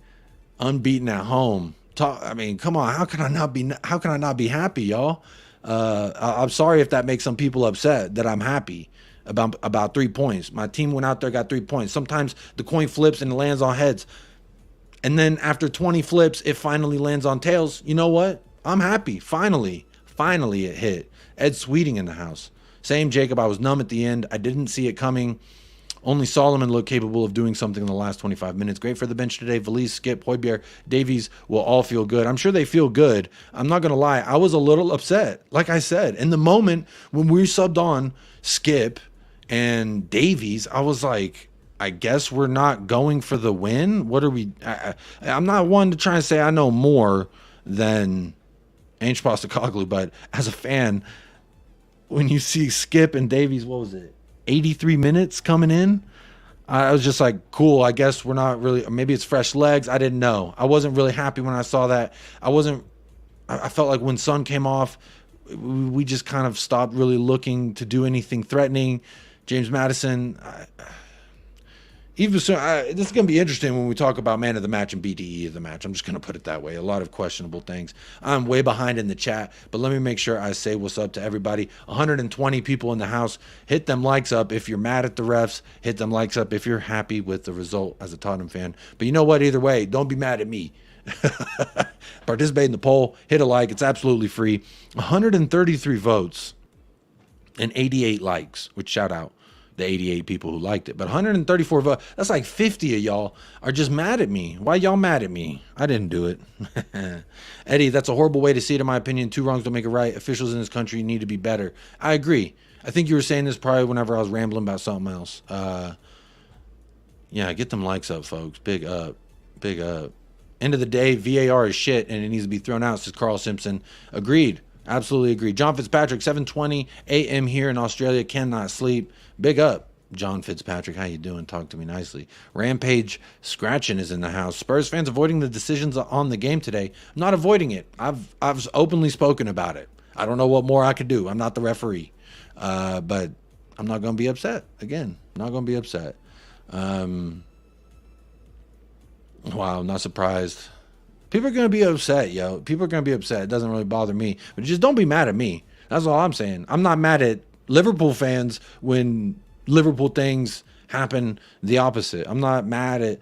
[SPEAKER 2] unbeaten at home. I mean, come on, how can I not be happy, y'all? I'm sorry if that makes some people upset that I'm happy about 3 points. My team went out there, got 3 points. Sometimes the coin flips and it lands on heads. And then after 20 flips, it finally lands on tails. You know what? I'm happy. Finally it hit. Ed Sweeting in the house. Same, Jacob. I was numb at the end. I didn't see it coming. Only Solomon looked capable of doing something in the last 25 minutes. Great for the bench today. Valise, Skip, Højbjerg, Davies will all feel good. I'm sure they feel good. I'm not going to lie. I was a little upset. Like I said, in the moment when we subbed on Skip and Davies, I was like, I guess we're not going for the win. What are we? I'm not one to try and say I know more than Ange Postecoglou, but as a fan, when you see Skip and Davies, what was it, 83 minutes coming in, I was just like, cool, I guess we're not really, maybe it's fresh legs. I didn't know. I wasn't really happy when I saw that. I felt like when Son came off, we just kind of stopped really looking to do anything threatening. James Maddison, this is going to be interesting when we talk about man of the match and BDE of the match. I'm just going to put it that way. A lot of questionable things. I'm way behind in the chat, but let me make sure I say what's up to everybody. 120 people in the house. Hit them likes up if you're mad at the refs. Hit them likes up if you're happy with the result as a Tottenham fan. But you know what? Either way, don't be mad at me. Participate in the poll. Hit a like. It's absolutely free. 133 votes and 88 likes, which shout out the 88 people who liked it. But 134 votes, that's like 50 of y'all are just mad at me. Why y'all mad at me? I didn't do it. Eddie, that's a horrible way to see it, in my opinion. 2 wrongs don't make it right. Officials in this country need to be better. I agree. I think you were saying this probably whenever I was rambling about something else. Yeah, get them likes up, folks. Big up. Big up. End of the day, VAR is shit and it needs to be thrown out, says Carl Simpson. Agreed. Absolutely agree. John Fitzpatrick, 7:20 a.m. here in Australia. Cannot sleep. Big up, John Fitzpatrick. How you doing? Talk to me nicely. Rampage Scratching is in the house. Spurs fans avoiding the decisions on the game today. I'm not avoiding it. I've openly spoken about it. I don't know what more I could do. I'm not the referee. But I'm not going to be upset. Again, I'm not going to be upset. Wow, I'm not surprised. People are going to be upset, yo. People are going to be upset. It doesn't really bother me. But just don't be mad at me. That's all I'm saying. I'm not mad at Liverpool fans when Liverpool things happen the opposite. I'm not mad at...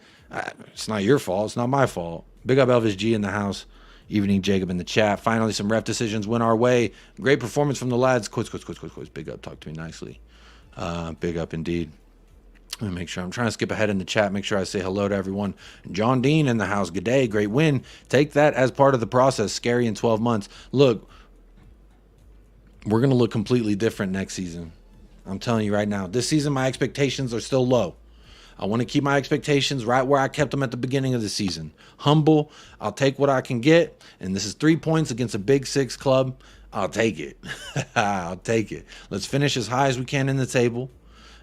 [SPEAKER 2] It's not your fault. It's not my fault. Big up Elvis G in the house. Evening Jacob in the chat. Finally, some ref decisions went our way. Great performance from the lads. Quiz. Big up. Talk to me nicely. Big up indeed. Let me make sure. I'm trying to skip ahead in the chat. Make sure I say hello to everyone. John Dean in the house. Good day. Great win. Take that as part of the process. Scary in 12 months. Look, we're going to look completely different next season. I'm telling you right now. This season, my expectations are still low. I want to keep my expectations right where I kept them at the beginning of the season. Humble. I'll take what I can get. And this is 3 points against a Big Six club. I'll take it. I'll take it. Let's finish as high as we can in the table.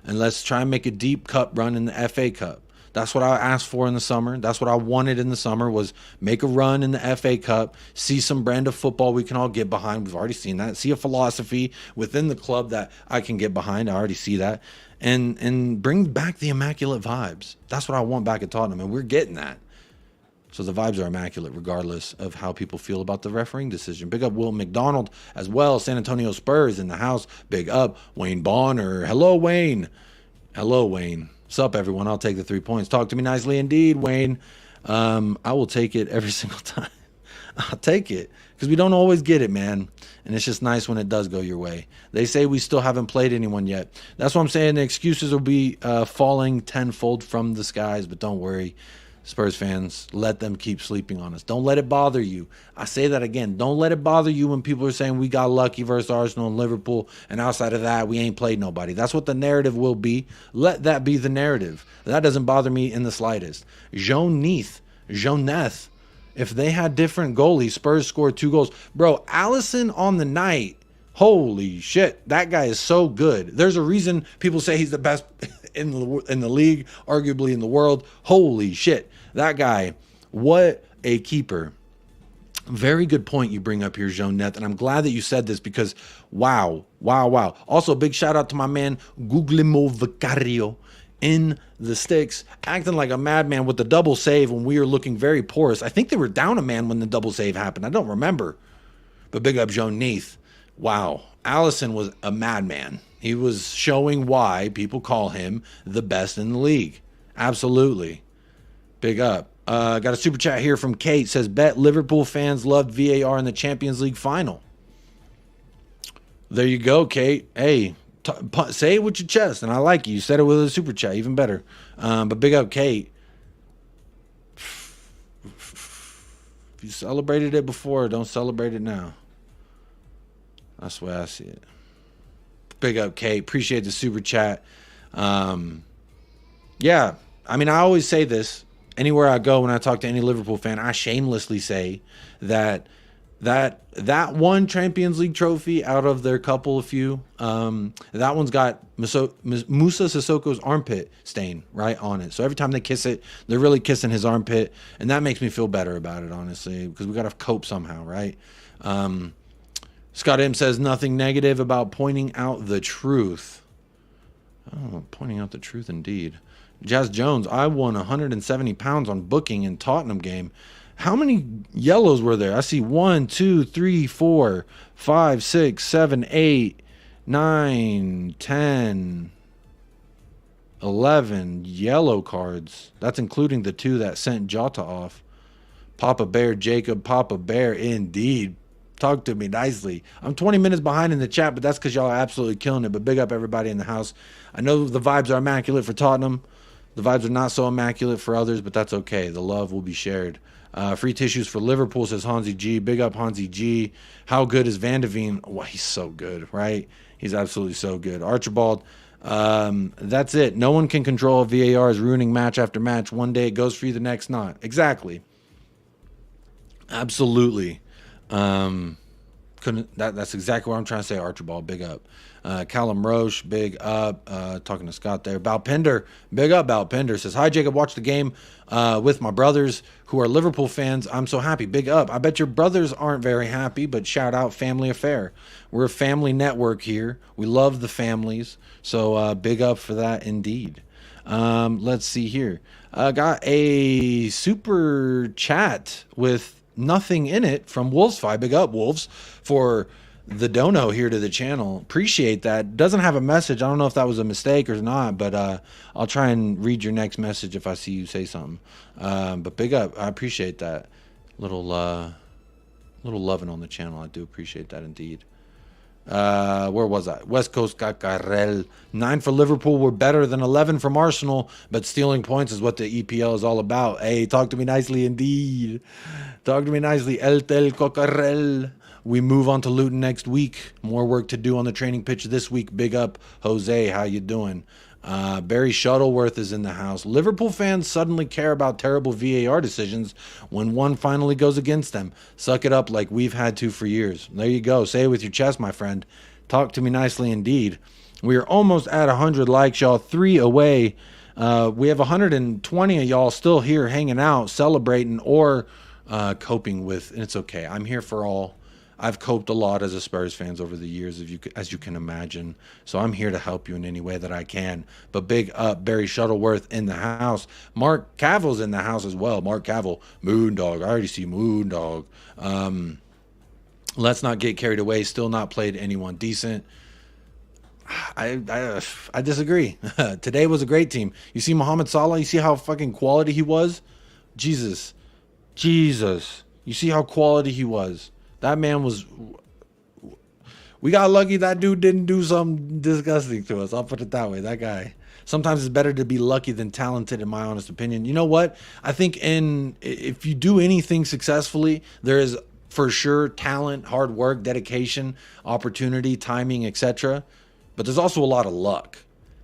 [SPEAKER 2] And let's try and make a deep cup run in the FA Cup. That's what I asked for in the summer. That's what I wanted in the summer, was make a run in the FA Cup, see some brand of football we can all get behind. We've already seen that. See a philosophy within the club that I can get behind. I already see that. And bring back the immaculate vibes. That's what I want back at Tottenham, and we're getting that. So the vibes are immaculate regardless of how people feel about the refereeing decision. Big up Will McDonald as well. San Antonio Spurs in the house. Big up Wayne Bonner. Hello, Wayne. Hello, Wayne. What's up, everyone? I'll take the 3 points. Talk to me nicely indeed, Wayne. I will take it every single time. I'll take it because we don't always get it, man. And it's just nice when it does go your way. They say we still haven't played anyone yet. That's what I'm saying. The excuses will be falling tenfold from the skies, but don't worry. Spurs fans, let them keep sleeping on us. Don't let it bother you. I say that again. Don't let it bother you when people are saying we got lucky versus Arsenal and Liverpool, and outside of that, we ain't played nobody. That's what the narrative will be. Let that be the narrative. That doesn't bother me in the slightest. Jeuneth, if they had different goalies, Spurs scored 2 goals. Bro, Allison on the night, holy shit, that guy is so good. There's a reason people say he's the best in the league, arguably in the world. Holy shit. That guy, what a keeper. Very good point you bring up here, Jeuneth, and I'm glad that you said this because wow. Also, big shout out to my man Guglielmo Vicario in the sticks, acting like a madman with the double save when we were looking very porous. I think they were down a man when the double save happened. I don't remember. But big up Jeuneth. Wow. Allison was a madman. He was showing why people call him the best in the league. Absolutely. Big up. Got a super chat here from Kate. Says, bet Liverpool fans loved VAR in the Champions League final. There you go, Kate. Hey, say it with your chest. And I like you. You said it with a super chat. Even better. But big up, Kate. If you celebrated it before, don't celebrate it now. That's the way I see it. Big up, Kate. Appreciate the super chat. Yeah, I mean, I always say this. Anywhere I go when I talk to any Liverpool fan, I shamelessly say that one Champions League trophy out of their couple of few, that one's got Musa Sissoko's armpit stain right on it. So every time they kiss it, they're really kissing his armpit. And that makes me feel better about it, honestly, because we got to cope somehow, right? Scott M says nothing negative about pointing out the truth. Oh, pointing out the truth indeed. Jazz Jones, I won 170 pounds on booking in Tottenham game. How many yellows were there? I see 1, 2, 3, 4, 5, 6, 7, 8, 9, 10, 11 yellow cards. That's including the 2 that sent Jota off. Papa Bear, Jacob, Papa Bear, indeed. Talk to me nicely. I'm 20 minutes behind in the chat, but that's because y'all are absolutely killing it. But big up everybody in the house. I know the vibes are immaculate for Tottenham. The vibes are not so immaculate for others, but that's okay. The love will be shared. Free tissues for Liverpool, says Hansi G. Big up Hansi G. How good is Van de Veen? Well, he's so good, right? He's absolutely so good. Archibald, that's it. No one can control if VAR is ruining match after match. One day it goes for you, the next not. Exactly. Absolutely. That's exactly what I'm trying to say, Archibald. Big up. Callum Roche, big up. Talking to Scott there. Balpinder, big up. Balpinder says, hi, Jacob. Watch the game with my brothers who are Liverpool fans. I'm so happy. Big up. I bet your brothers aren't very happy, but shout out, family affair. We're a family network here. We love the families. So big up for that indeed. Let's see here. Got a super chat with nothing in it from Wolves5. Big up, Wolves, for the dono here to the channel. Appreciate that. Doesn't have a message. I don't know if that was a mistake or not, but I'll try and read your next message if I see you say something. But big up. I appreciate that. Little loving on the channel. I do appreciate that indeed. Where was I? West Coast Cacarel. 9 for Liverpool were better than 11 from Arsenal, but stealing points is what the EPL is all about. Hey, talk to me nicely indeed. Talk to me nicely. El Tel Cocarel. We move on to Luton next week. More work to do on the training pitch this week. Big up, Jose. How you doing? Barry Shuttleworth is in the house. Liverpool fans suddenly care about terrible VAR decisions when one finally goes against them. Suck it up like we've had to for years. There you go. Say it with your chest, my friend. Talk to me nicely indeed. We are almost at 100 likes, y'all. 3 away. We have 120 of y'all still here hanging out, celebrating, or coping with. And it's okay. I'm here for all. I've coped a lot as a Spurs fans over the years, as you can imagine. So I'm here to help you in any way that I can. But big up, Barry Shuttleworth in the house. Mark Cavill's in the house as well. Mark Cavill, Moondog. I already see Moondog. Let's not get carried away. Still not played anyone decent. I disagree. Today was a great team. You see Mohamed Salah? You see how fucking quality he was? Jesus. You see how quality he was? That man was... We got lucky that dude didn't do something disgusting to us. I'll put it that way. That guy. Sometimes it's better to be lucky than talented, in my honest opinion. You know what? I think if you do anything successfully, there is for sure talent, hard work, dedication, opportunity, timing, etc. But there's also a lot of luck.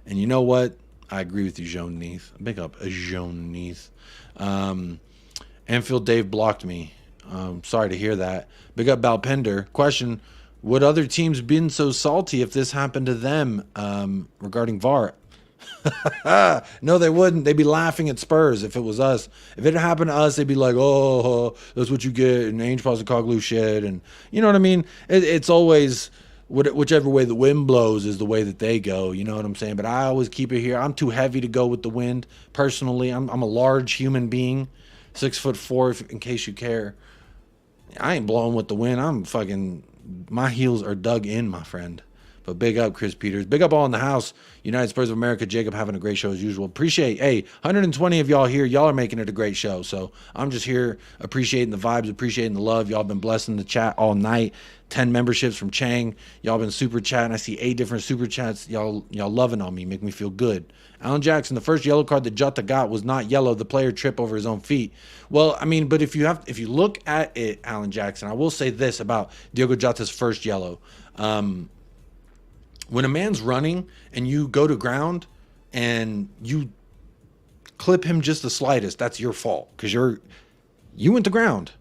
[SPEAKER 2] And you know what? I agree with you, Joan Neath. Big up Joan Neath. Anfield Dave blocked me. Sorry to hear that. Big up Balpender. Question, would other teams been so salty if this happened to them regarding VAR? No, they wouldn't. They'd be laughing at Spurs if it was us. If it happened to us, they'd be like, oh, that's what you get, and Ainge Postecoglou shit, and you know what I mean? It's always whichever way the wind blows is the way that they go, you know what I'm saying? But I always keep it here. I'm too heavy to go with the wind, personally. I'm a large human being, 6'4", in case you care. I ain't blowing with the wind. I'm fucking, my heels are dug in, my friend. But big up, Chris Peters. Big up all in the house. United Spurs of America. Jacob having a great show as usual. Appreciate, hey, 120 of y'all here. Y'all are making it a great show. So I'm just here appreciating the vibes, appreciating the love. Y'all been blessing the chat all night. 10 memberships from Chang. Y'all been super chatting. I see 8 different super chats. Y'all loving on me. Make me feel good. Alan Jackson, the first yellow card that Jota got was not yellow. The player tripped over his own feet. Well, I mean, but if you look at it, Alan Jackson, I will say this about Diogo Jota's first yellow. When a man's running and you go to ground and you clip him just the slightest, that's your fault because you went to ground.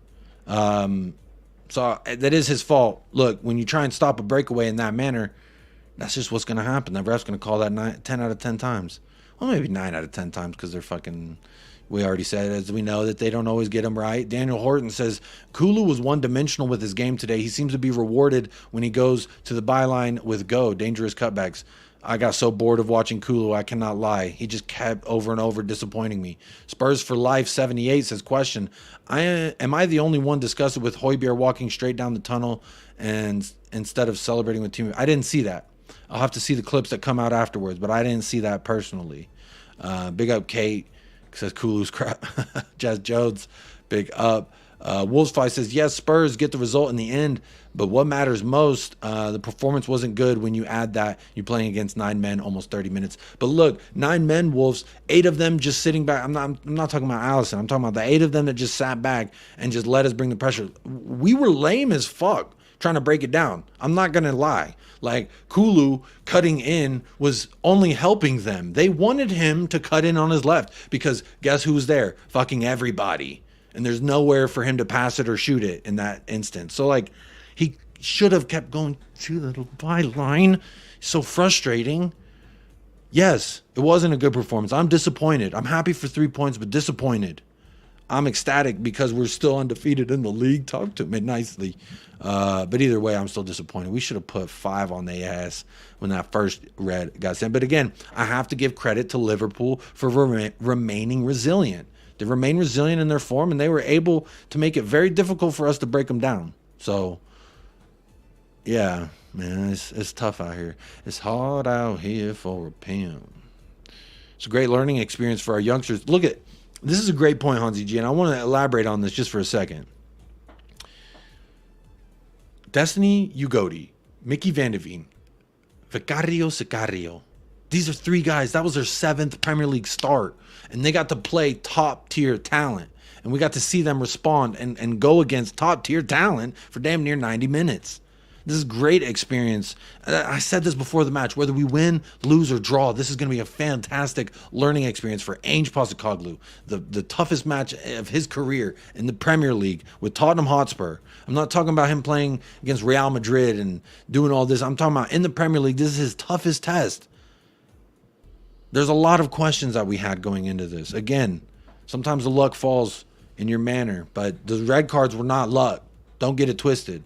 [SPEAKER 2] So that is his fault. Look, when you try and stop a breakaway in that manner, that's just what's going to happen. The ref's going to call that 10 out of 10 times. Well, maybe 9 out of 10 times because they're fucking... We already said, as we know, that they don't always get him right. Daniel Horton says, Kulu was one-dimensional with his game today. He seems to be rewarded when he goes to the byline with go. Dangerous cutbacks. I got so bored of watching Kulu, I cannot lie. He just kept over and over disappointing me. Spurs for Life 78 says, question, am I the only one disgusted with Højbjerg walking straight down the tunnel and instead of celebrating with team? I didn't see that. I'll have to see the clips that come out afterwards, but I didn't see that personally. Big up, Kate. Says Kulu's crap. Jazz Jones, big up. Wolfsfly says, yes, Spurs get the result in the end, but what matters most, the performance wasn't good when you add that you're playing against 9 men, almost 30 minutes. But look, 9 men, Wolves, 8 of them just sitting back. I'm not talking about Allison. I'm talking about the 8 of them that just sat back and just let us bring the pressure. We were lame as fuck trying to break it down. I'm not going to lie. Like, Kulu cutting in was only helping them. They wanted him to cut in on his left because guess who's there? Fucking everybody. And there's nowhere for him to pass it or shoot it in that instance. So, like, he should have kept going to the byline. So frustrating. Yes, it wasn't a good performance. I'm disappointed. I'm happy for 3 points, but disappointed. I'm ecstatic because we're still undefeated in the league. Talk to me nicely. But either way, I'm still disappointed. We should have put 5 on their ass when that first red got sent. But again, I have to give credit to Liverpool for remaining resilient. They remained resilient in their form, and they were able to make it very difficult for us to break them down. So Yeah, man, it's tough out here. It's hard out here for a pimp. It's a great learning experience for our youngsters. Look at this is a great point, Hansi G, and I want to elaborate on this just for a second. Destiny Ugodi, Mickey Van de Veen, Vicario Sicario. These are three guys. That was their 7th Premier League start, and they got to play top tier talent, and we got to see them respond and go against top tier talent for damn near 90 minutes. This is great experience. I said this before the match. Whether we win, lose, or draw, this is going to be a fantastic learning experience for Ange Postecoglou. The toughest match of his career in the Premier League with Tottenham Hotspur. I'm not talking about him playing against Real Madrid and doing all this. I'm talking about in the Premier League. This is his toughest test. There's a lot of questions that we had going into this. Again, sometimes the luck falls in your manner, but the red cards were not luck. Don't get it twisted.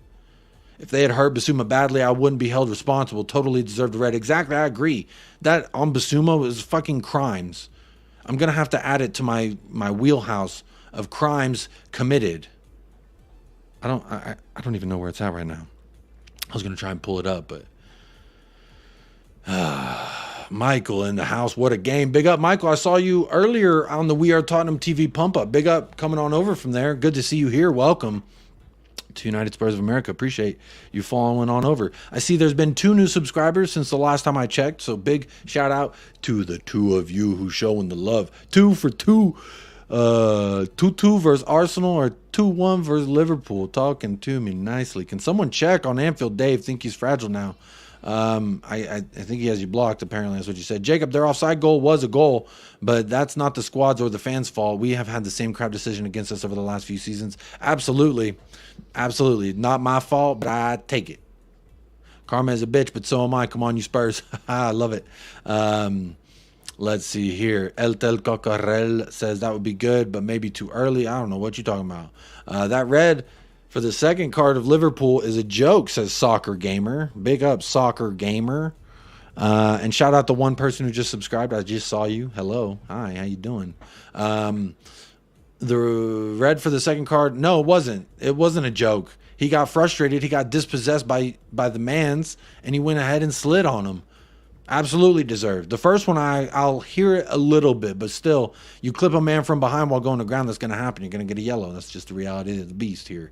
[SPEAKER 2] If they had hurt Basuma badly, I wouldn't be held responsible. Totally deserved a red. Exactly, I agree. That on Basuma was fucking crimes. I'm going to have to add it to my wheelhouse of crimes committed. I don't even know where it's at right now. I was going to try and pull it up, but... Michael in the house. What a game. Big up, Michael. I saw you earlier on the We Are Tottenham TV pump up. Big up coming on over from there. Good to see you here. Welcome to United Spurs of America. Appreciate you following on over. I see there's been 2 new subscribers since the last time I checked, so big shout out to the 2 of you who showing the love. 2 for 2. 2-2 versus Arsenal or 2-1 versus Liverpool. Talking to me nicely. Can someone check on Anfield? Dave, think he's fragile now. I think he has you blocked, apparently. That's what you said. Jacob, their offside goal was a goal, but that's not the squad's or the fans' fault. We have had the same crap decision against us over the last few seasons. Absolutely. Absolutely. Not my fault, but I take it. Karma is a bitch, but so am I. Come on, you Spurs. I love it. Let's see here. El Tel Cocarel says that would be good, but maybe too early. I don't know what you're talking about. That red for the second card of Liverpool is a joke, says Soccer Gamer. Big up, Soccer Gamer. And shout out to one person who just subscribed. I just saw you. Hello. Hi, how you doing? The red for the second card, no, it wasn't. It wasn't a joke. He got frustrated. He got dispossessed by the mans, and he went ahead and slid on him. Absolutely deserved. The first one, I'll hear it a little bit, but still, you clip a man from behind while going to ground, that's going to happen. You're going to get a yellow. That's just the reality of the beast here.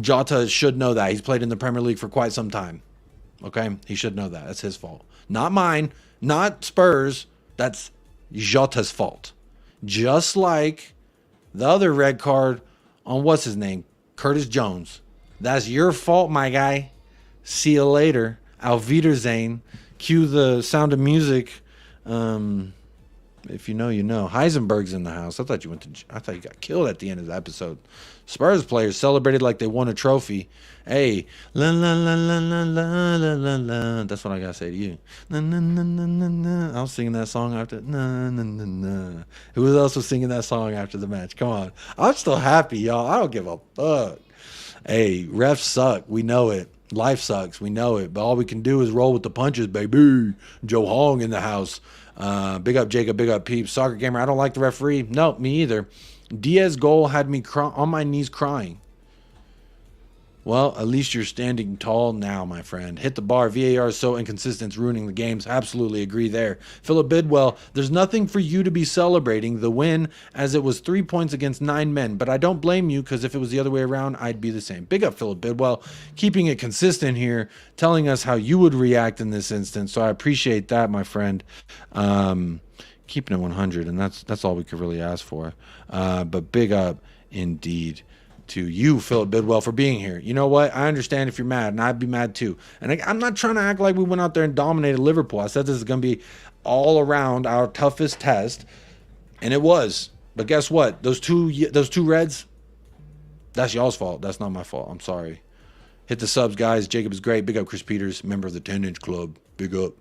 [SPEAKER 2] Jota should know that. He's played in the Premier League for quite some time. Okay? He should know that. That's his fault. Not mine. Not Spurs. That's Jota's fault. Just like the other red card on what's his name? Curtis Jones. That's your fault, my guy. See you later. Auf Wiedersehen. Cue the Sound of Music. If you know, you know. Heisenberg's in the house. I thought you got killed at the end of the episode. Spurs players celebrated like they won a trophy. Hey, la la la la la la la la la. That's what I gotta say to you. Na na na na na na. I was singing that song after. Na na na na. Who else was singing that song after the match? Come on. I'm still happy, y'all. I don't give a fuck. Hey, refs suck. We know it. Life sucks. We know it. But all we can do is roll with the punches, baby. Joe Hong in the house. Big up Jacob. Big up Peeps. Soccer Gamer. I don't like the referee. No, me either. Diaz goal had me on my knees crying. Well, at least you're standing tall now, my friend. Hit the bar. VAR is so inconsistent, it's ruining the games. Absolutely agree there. Philip Bidwell, there's nothing for you to be celebrating the win, as it was 3 points against 9 men. But I don't blame you, because if it was the other way around, I'd be the same. Big up, Philip Bidwell. Keeping it consistent here, telling us how you would react in this instance. So I appreciate that, my friend. Keeping it 100, and that's all we could really ask for. But big up indeed to you, Philip Bidwell, for being here. You know what? I understand if you're mad, and I'd be mad too. And I'm not trying to act like we went out there and dominated Liverpool. I said this is going to be all around our toughest test, and it was. But guess what? Those two reds, that's y'all's fault. That's not my fault. I'm sorry. Hit the subs, guys. Jacob is great. Big up Chris Peters, member of the 10-inch club. Big up.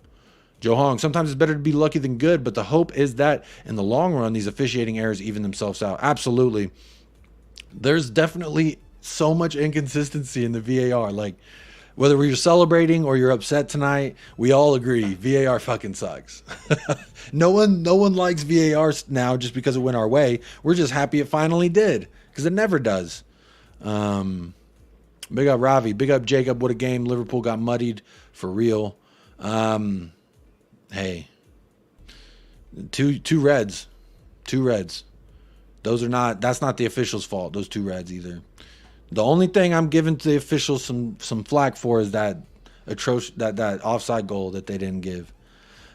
[SPEAKER 2] Joe Hong, sometimes it's better to be lucky than good, but the hope is that in the long run, these officiating errors even themselves out. Absolutely. There's definitely so much inconsistency in the VAR. Like, whether you're celebrating or you're upset tonight, we all agree VAR fucking sucks. No one likes VAR now just because it went our way. We're just happy it finally did, because it never does. Big up Ravi. Big up Jacob. What a game. Liverpool got muddied for real. Hey, two reds. Two reds. That's not the officials' fault. Those two reds either. The only thing I'm giving to the officials some flack for is that that offside goal that they didn't give.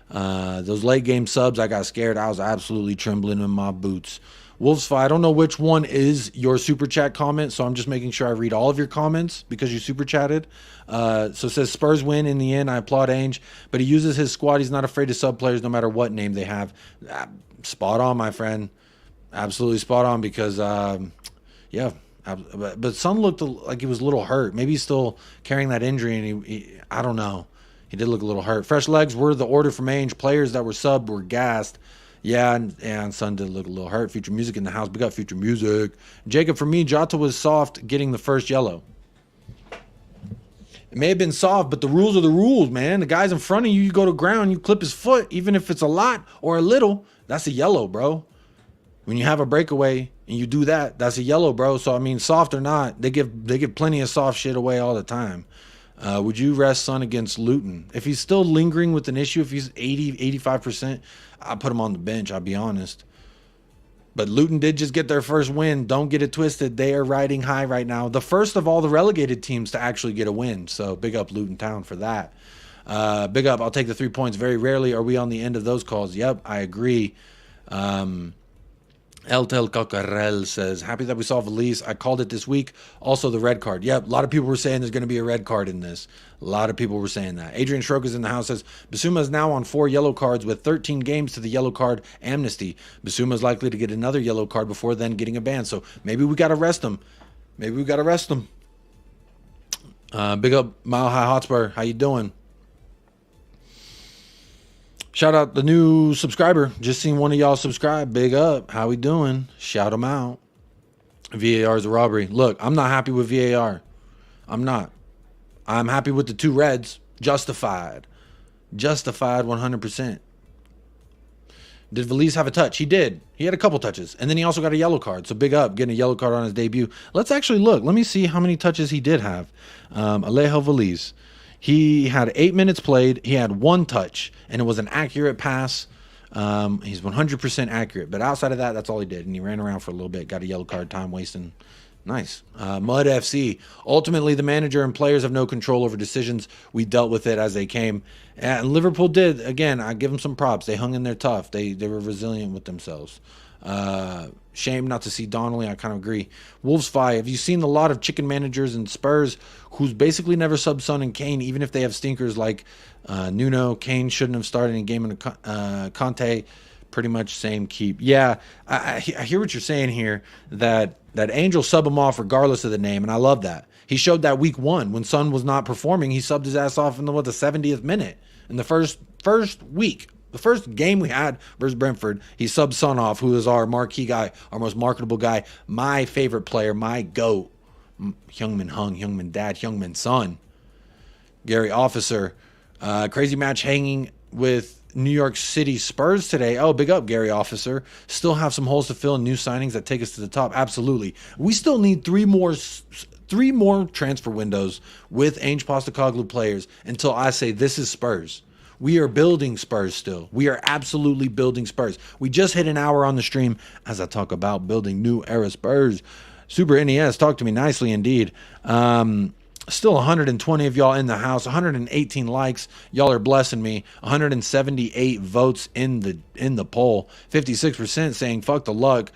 [SPEAKER 2] Those late game subs, I got scared. I was absolutely trembling in my boots. Wolves I don't know which one is your super chat comment, so I'm just making sure I read all of your comments because you super chatted. So it says Spurs win in the end. I applaud Ainge, but he uses his squad. He's not afraid to sub players no matter what name they have. Spot on, my friend. Absolutely spot on because, yeah. But Son looked like he was a little hurt. Maybe he's still carrying that injury, and he I don't know. He did look a little hurt. Fresh legs were the order from Ainge. Players that were subbed were gassed. Yeah, and Son did look a little hurt. Future Music in the house. We got Future Music. Jacob, for me, Jota was soft getting the first yellow. It may have been soft, but the rules are the rules, man. The guy's in front of you. You go to ground, you clip his foot, even if it's a lot or a little. That's a yellow, bro. When you have a breakaway and you do that, that's a yellow, bro. So, I mean, soft or not, they give plenty of soft shit away all the time. Would you rest Son against Luton? If he's still lingering with an issue, if he's 85%, I'll put him on the bench, I'll be honest. But Luton did just get their first win. Don't get it twisted. They are riding high right now. The first of all the relegated teams to actually get a win. So big up Luton Town for that. Big up, I'll take the 3 points. Very rarely are we on the end of those calls. Yep, I agree. Eltel Cocarel says, happy that we saw Valise. I called it this week. Also the red card. Yep, a lot of people were saying there's going to be a red card in this. A lot of people were saying that. Adrian Schrock is in the house, says, Basuma is now on 4 yellow cards with 13 games to the yellow card amnesty. Basuma is likely to get another yellow card before then getting a ban. So maybe we got to rest him. Maybe we got to rest him. Big up Mile High Hotspur. How you doing? Shout out the new subscriber. Just seen one of y'all subscribe. Big up. How we doing? Shout them out. VAR is a robbery. Look, I'm not happy with VAR. I'm not. I'm happy with the 2 reds. Justified. Justified 100%. Did Valise have a touch? He did. He had a couple touches. And then he also got a yellow card. So big up, getting a yellow card on his debut. Let's actually look. Let me see how many touches he did have. Alejo Valise. He had 8 minutes played. He had 1 touch, and it was an accurate pass. He's 100% accurate. But outside of that, that's all he did. And he ran around for a little bit. Got a yellow card, time wasting. Nice. Mud FC. Ultimately, the manager and players have no control over decisions. We dealt with it as they came. And Liverpool did. Again, I give them some props. They hung in there tough. They were resilient with themselves. Shame not to see Donnelly. I kind of agree. Wolves 5. Have you seen a lot of chicken managers and Spurs who's basically never sub Son and Kane, even if they have stinkers like Nuno? Kane shouldn't have started in game of Conte. Pretty much same keep. Yeah, I hear what you're saying here, that Angel sub him off regardless of the name, and I love that. He showed that week 1 when Son was not performing. He subbed his ass off in the 70th minute in the first week. The first game we had versus Brentford, he subbed Son off, who is our marquee guy, our most marketable guy, my favorite player, my GOAT. Heung-min Hung, Heung-min Dad, Heung-min Son. Gary Officer. Crazy match hanging with New York City Spurs today. Oh, big up, Gary Officer. Still have some holes to fill and new signings that take us to the top. Absolutely. We still need 3 more transfer windows with Ainge Postecoglou players until I say this is Spurs. We are building Spurs still. We are absolutely building Spurs. We just hit an hour on the stream as I talk about building new era Spurs. Super NES, talk to me nicely indeed. Still 120 of y'all in the house, 118 likes. Y'all are blessing me. 178 votes in the poll. 56% saying fuck the luck.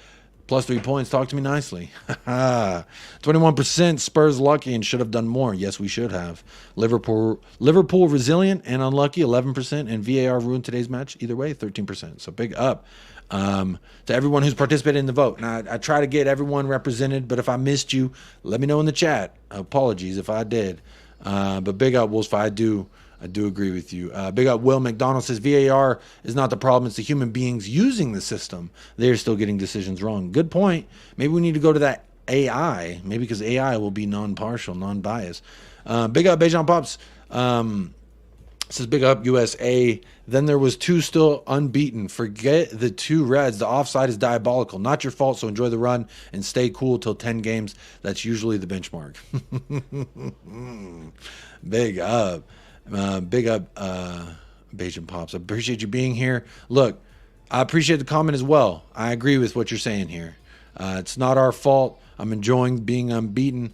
[SPEAKER 2] Plus 3 points. Talk to me nicely. 21% Spurs lucky and should have done more. Yes, we should have. Liverpool resilient and unlucky. 11%. And VAR ruined today's match. Either way, 13%. So big up to everyone who's participated in the vote. Now, I try to get everyone represented, but if I missed you, let me know in the chat. Apologies if I did. But big up, Wolves. I do agree with you. Big up Will McDonald says VAR is not the problem. It's the human beings using the system. They're still getting decisions wrong. Good point. Maybe we need to go to that AI. Maybe because AI will be non-partial, non-biased. Big up Bejan Pops. This is big up USA. Then there was 2 still unbeaten. Forget the 2 Reds. The offside is diabolical. Not your fault, so enjoy the run and stay cool till 10 games. That's usually the benchmark. Big up. Big up, Bajan Pops. I appreciate you being here. Look, I appreciate the comment as well. I agree with what you're saying here. It's not our fault. I'm enjoying being unbeaten.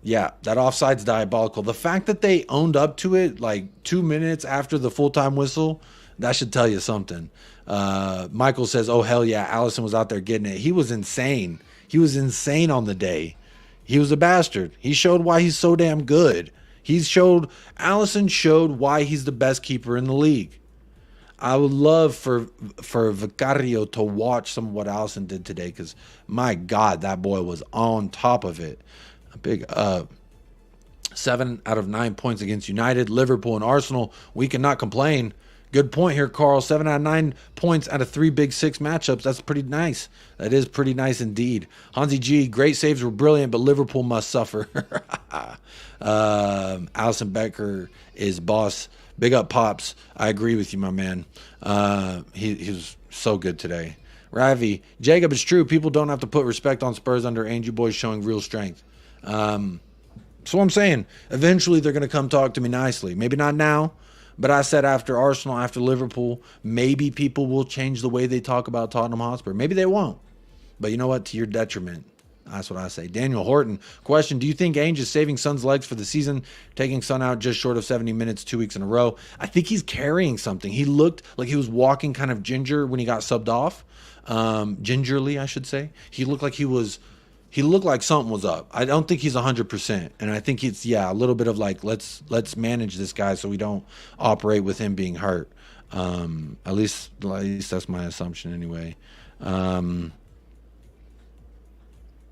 [SPEAKER 2] Yeah, that offside's diabolical. The fact that they owned up to it like 2 minutes after the full-time whistle, that should tell you something. Michael says, oh, hell yeah, Allison was out there getting it. He was insane. He was insane on the day. He was a bastard. He showed why he's so damn good. Allison showed why he's the best keeper in the league. I would love for Vicario to watch some of what Allison did today because, my God, that boy was on top of it. A big 7 out of 9 points against United, Liverpool, and Arsenal. We cannot complain. Good point here, Carl. 7 out of 9 points out of 3 Big Six matchups. That's pretty nice. That is pretty nice indeed. Hansi G, great saves were brilliant, but Liverpool must suffer. Allison Becker is boss. Big up, Pops. I agree with you, my man. He was so good today. Ravi, Jacob, it's true. People don't have to put respect on Spurs under Angel Boys showing real strength. So I'm saying, eventually they're going to come talk to me nicely. Maybe not now, but I said after Arsenal, after Liverpool, maybe people will change the way they talk about Tottenham Hotspur. Maybe they won't. But you know what? To your detriment. That's what I say. Daniel Horton, question, do you think Ainge is saving Son's legs for the season, taking Son out just short of 70 minutes 2 weeks in a row? I think he's carrying something. He looked like he was walking kind of ginger when he got subbed off. Gingerly, I should say. He looked like something was up. I don't think he's 100%. And I think it's, a little bit of like, let's manage this guy so we don't operate with him being hurt. At least that's my assumption anyway.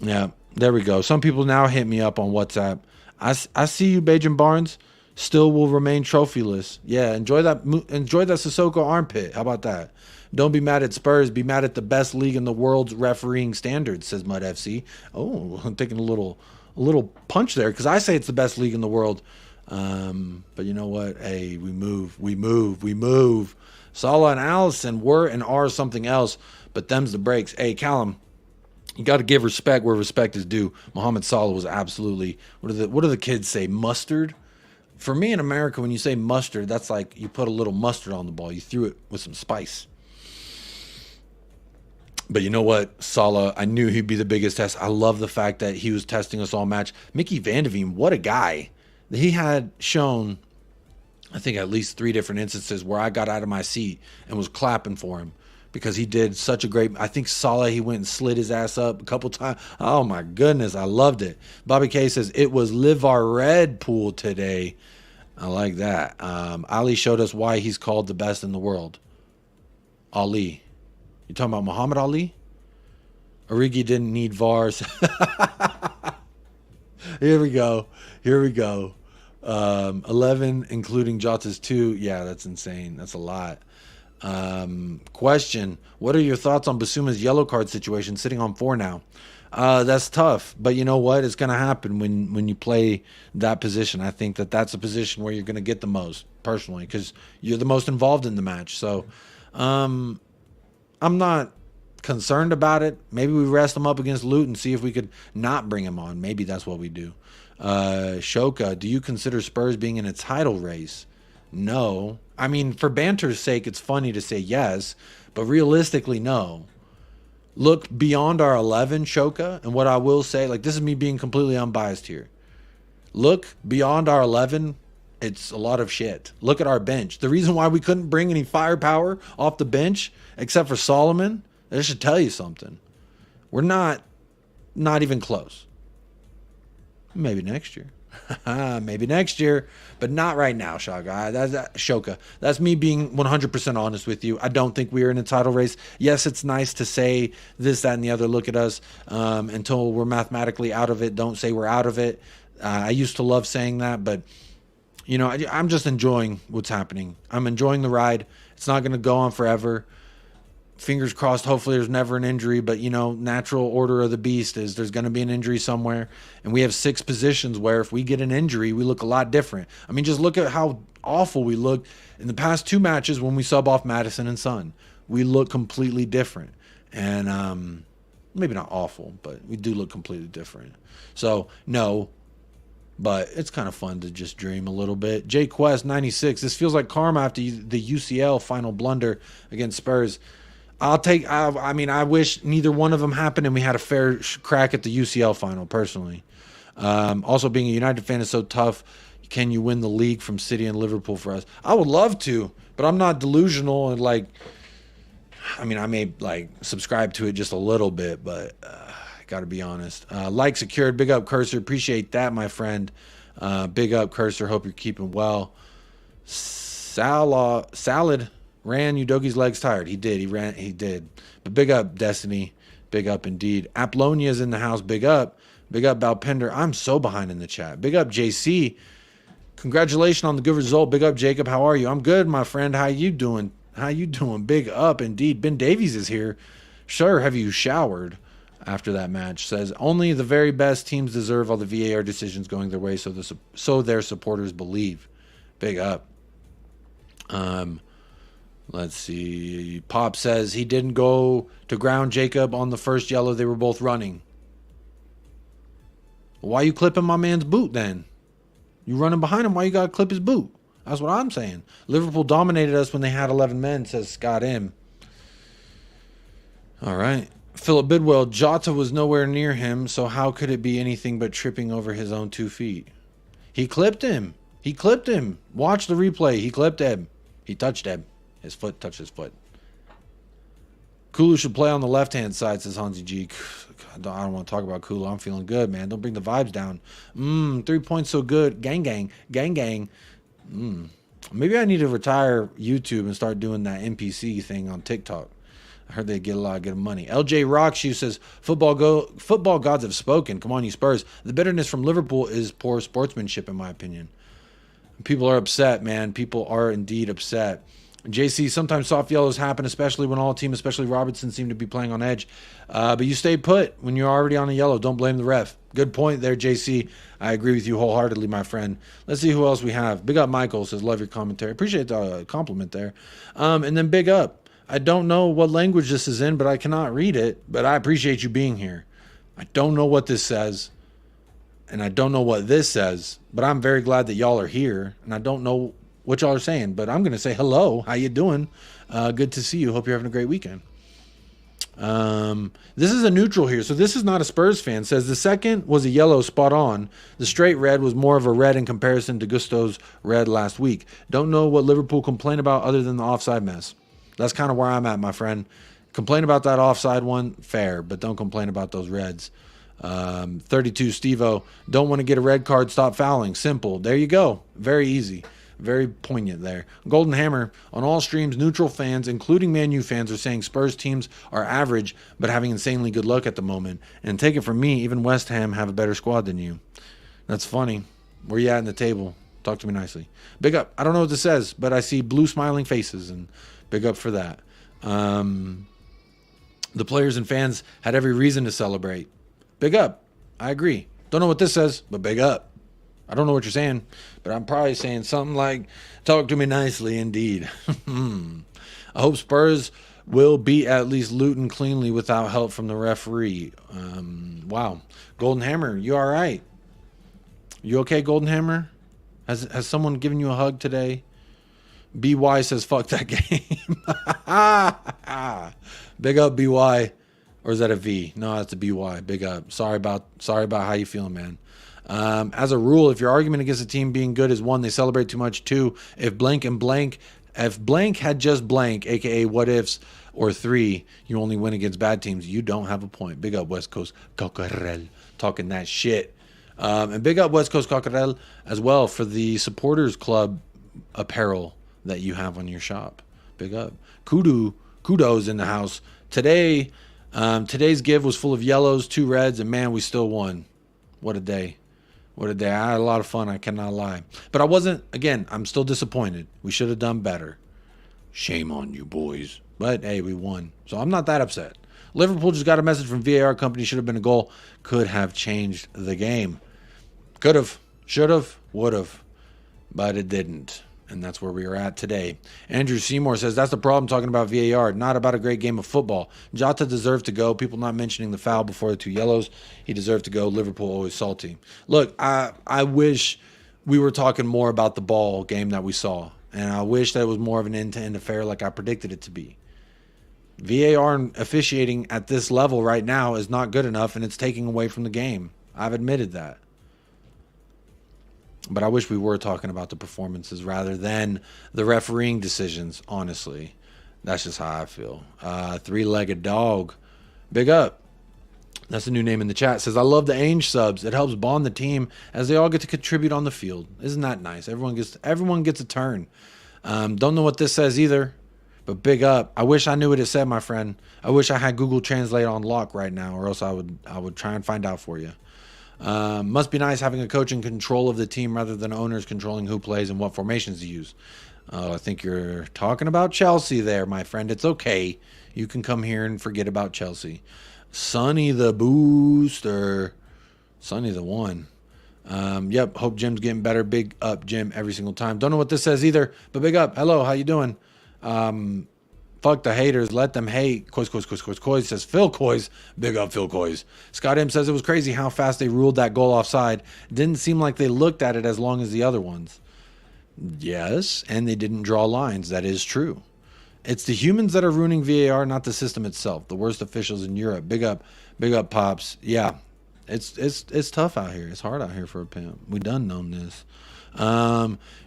[SPEAKER 2] Yeah, there we go. Some people now hit me up on WhatsApp. I see you, Bajan Barnes. Still will remain trophyless. Yeah, enjoy that Sissoko armpit. How about that? Don't be mad at Spurs. Be mad at the best league in the world's refereeing standards, says Mud FC. Oh, I'm taking a little punch there because I say it's the best league in the world. But you know what? Hey, we move. Salah and Allison were and are something else, but them's the breaks. Hey, Callum, you got to give respect where respect is due. Mohamed Salah was absolutely, what do the kids say, mustard? For me in America, when you say mustard, that's like you put a little mustard on the ball. You threw it with some spice. But you know what? Salah, I knew he'd be the biggest test. I love the fact that he was testing us all match. Mickey Van de Veen, what a guy. He had shown, I think, at least 3 different instances where I got out of my seat and was clapping for him. Because he did such a great, I think Salah, he went and slid his ass up a couple times. Oh my goodness, I loved it. Bobby K says, it was LIVERPOOL today. I like that. Ali showed us why he's called the best in the world. Ali. You talking about Muhammad Ali? Origi didn't need VARs. Here we go. 11, including Jota's 2. Yeah, that's insane. That's a lot. Question, what are your thoughts on Basuma's yellow card situation, sitting on 4 now? That's tough, but you know what? It's going to happen when you play that position. I think that's a position where you're going to get the most, personally, because you're the most involved in the match. So I'm not concerned about it. Maybe we rest him up against Luton, see if we could not bring him on. Maybe that's what we do. Shoka, do you consider Spurs being in a title race? No. I mean, for banter's sake, it's funny to say yes, but realistically, no. Look beyond our 11, Shoka, and what I will say, like, this is me being completely unbiased here. Look beyond our 11, it's a lot of shit. Look at our bench. The reason why we couldn't bring any firepower off the bench, except for Solomon, that should tell you something. We're not even close. Maybe next year. Maybe next year, but not right now, Shoka. That's me being 100% honest with you. I don't think we are in a title race. Yes, it's nice to say this, that, and the other. Look at us. Until we're mathematically out of it, don't say we're out of it. I used to love saying that, but you know, I'm just enjoying what's happening. I'm enjoying the ride. It's not going to go on forever. fingers crossed, hopefully there's never an injury, but you know, natural order of the beast is there's going to be an injury somewhere, and we have 6 positions where if we get an injury, we look a lot different. I mean, just look at how awful we looked in the past 2 matches when we sub off Madison and Son. We look completely different, and maybe not awful, but we do look completely different. So no, but it's kind of fun to just dream a little bit. J Quest 96. This feels like karma after the UCL final blunder against Spurs. I mean, I wish neither one of them happened and we had a fair crack at the UCL final, personally. Also, being a United fan is so tough. Can you win the league from City and Liverpool for us? I would love to, but I'm not delusional. And, like, I mean, I may, like, subscribe to it just a little bit, but I got to be honest. Like secured. Big up, Cursor. Appreciate that, my friend. Big up, Cursor. Hope you're keeping well. Salad. Ran Udogi's legs tired. He did. He did. But big up, Destiny. Big up indeed. Aplonia's in the house. Big up. Big up, Balpender. I'm so behind in the chat. Big up, JC. Congratulations on the good result. Big up, Jacob. How are you? I'm good, my friend. How you doing? How you doing? Big up indeed. Ben Davies is here. Sure, have you showered after that match? Says, only the very best teams deserve all the VAR decisions going their way, so their supporters believe. Big up. Let's see. Pop says he didn't go to ground Jacob on the first yellow. They were both running. Why you clipping my man's boot then? You running behind him. Why you got to clip his boot? That's what I'm saying. Liverpool dominated us when they had 11 men, says Scott M. All right. Philip Bidwell. Jota was nowhere near him, so how could it be anything but tripping over his own 2 feet? He clipped him. He clipped him. Watch the replay. He clipped him. He touched him. His foot touched his foot. Kulu should play on the left-hand side, says Hansi G. I don't want to talk about Kulu. I'm feeling good, man. Don't bring the vibes down. 3 points so good. Gang, gang. Gang, gang. Maybe I need to retire YouTube and start doing that NPC thing on TikTok. I heard they get a lot of good money. LJ Rockshoe says, football gods have spoken. Come on, you Spurs. The bitterness from Liverpool is poor sportsmanship, in my opinion. People are upset, man. People are indeed upset. JC, sometimes soft yellows happen, especially when all team, especially Robertson, seem to be playing on edge. But you stay put when you're already on a yellow. Don't blame the ref. Good point there, JC. I agree with you wholeheartedly, my friend. Let's see who else we have. Big up Michael says, love your commentary. Appreciate the compliment there. And then big up. I don't know what language this is in, but I cannot read it. But I appreciate you being here. I don't know what this says. And I don't know what this says. But I'm very glad that y'all are here. And I don't know what y'all are saying, but I'm going to say hello. How you doing? Good to see you. Hope you're having a great weekend. This is a neutral here, so this is not a Spurs fan. Says the second was a yellow, spot on. The straight red was more of a red in comparison to Gusto's red last week. Don't know what Liverpool complain about other than the offside mess. That's kind of where I'm at, my friend. Complain about that offside one, fair, but don't complain about those reds. 32 Stevo, don't want to get a red card, stop fouling. Simple. There you go. Very easy. Very poignant there. Golden Hammer, on all streams, neutral fans, including Man U fans, are saying Spurs teams are average, but having insanely good luck at the moment. And take it from me, even West Ham have a better squad than you. That's funny. Where you at in the table? Talk to me nicely. Big up. I don't know what this says, but I see blue smiling faces, and big up for that. The players and fans had every reason to celebrate. Big up. I agree. Don't know what this says, but big up. I don't know what you're saying, but I'm probably saying something like, talk to me nicely indeed. I hope Spurs will beat at least Luton cleanly without help from the referee. Wow. Golden Hammer, you all right? You okay, Golden Hammer? Has someone given you a hug today? BY says, fuck that game. Big up, BY. Or is that a V? No, that's a BY. Big up. Sorry about how you feeling, man. As a rule, if your argument against a team being good is 1, they celebrate too much, 2, if blank had just blank, aka what ifs, or 3, you only win against bad teams, you don't have a point. Big up West Coast Cockerel, talking that shit. And big up West Coast Cockerel as well for the supporters club apparel that you have on your shop. Big up. Kudos in the house. Today's give was full of yellows, 2 reds, and man, we still won. What a day. What a day. I had a lot of fun, I cannot lie. But I wasn't, again, I'm still disappointed. We should have done better. Shame on you, boys. But hey, we won. So I'm not that upset. Liverpool just got a message from VAR company. Should have been a goal. Could have changed the game. Could have. Should have. Would have. But it didn't. And that's where we are at today. Andrew Seymour says, that's the problem talking about VAR. Not about a great game of football. Jota deserved to go. People not mentioning the foul before the 2 yellows. He deserved to go. Liverpool always salty. Look, I wish we were talking more about the ball game that we saw. And I wish that it was more of an end-to-end affair like I predicted it to be. VAR officiating at this level right now is not good enough, and it's taking away from the game. I've admitted that. But I wish we were talking about the performances rather than the refereeing decisions, honestly. That's just how I feel. Three-legged dog. Big up. That's a new name in the chat. Says, I love the Ainge subs. It helps bond the team as they all get to contribute on the field. Isn't that nice? Everyone gets a turn. Don't know what this says either, but big up. I wish I knew what it said, my friend. I wish I had Google Translate on lock right now, or else I would try and find out for you. Must be nice having a coach in control of the team rather than owners controlling who plays and what formations to use. I think you're talking about Chelsea there, my friend. It's okay. You can come here and forget about Chelsea. Sonny the Booster. Sonny the One. Yep, hope Jim's getting better. Big up, Jim, every single time. Don't know what this says either, but big up. Hello, how you doing? Fuck the haters. Let them hate. Coys says Phil Coys. Big up Phil Coys. Scott M says it was crazy how fast they ruled that goal offside. Didn't seem like they looked at it as long as the other ones. Yes, and they didn't draw lines. That is true. It's the humans that are ruining VAR, not the system itself. The worst officials in Europe. Big up, Pops. Yeah, it's tough out here. It's hard out here for a pimp. We done known this.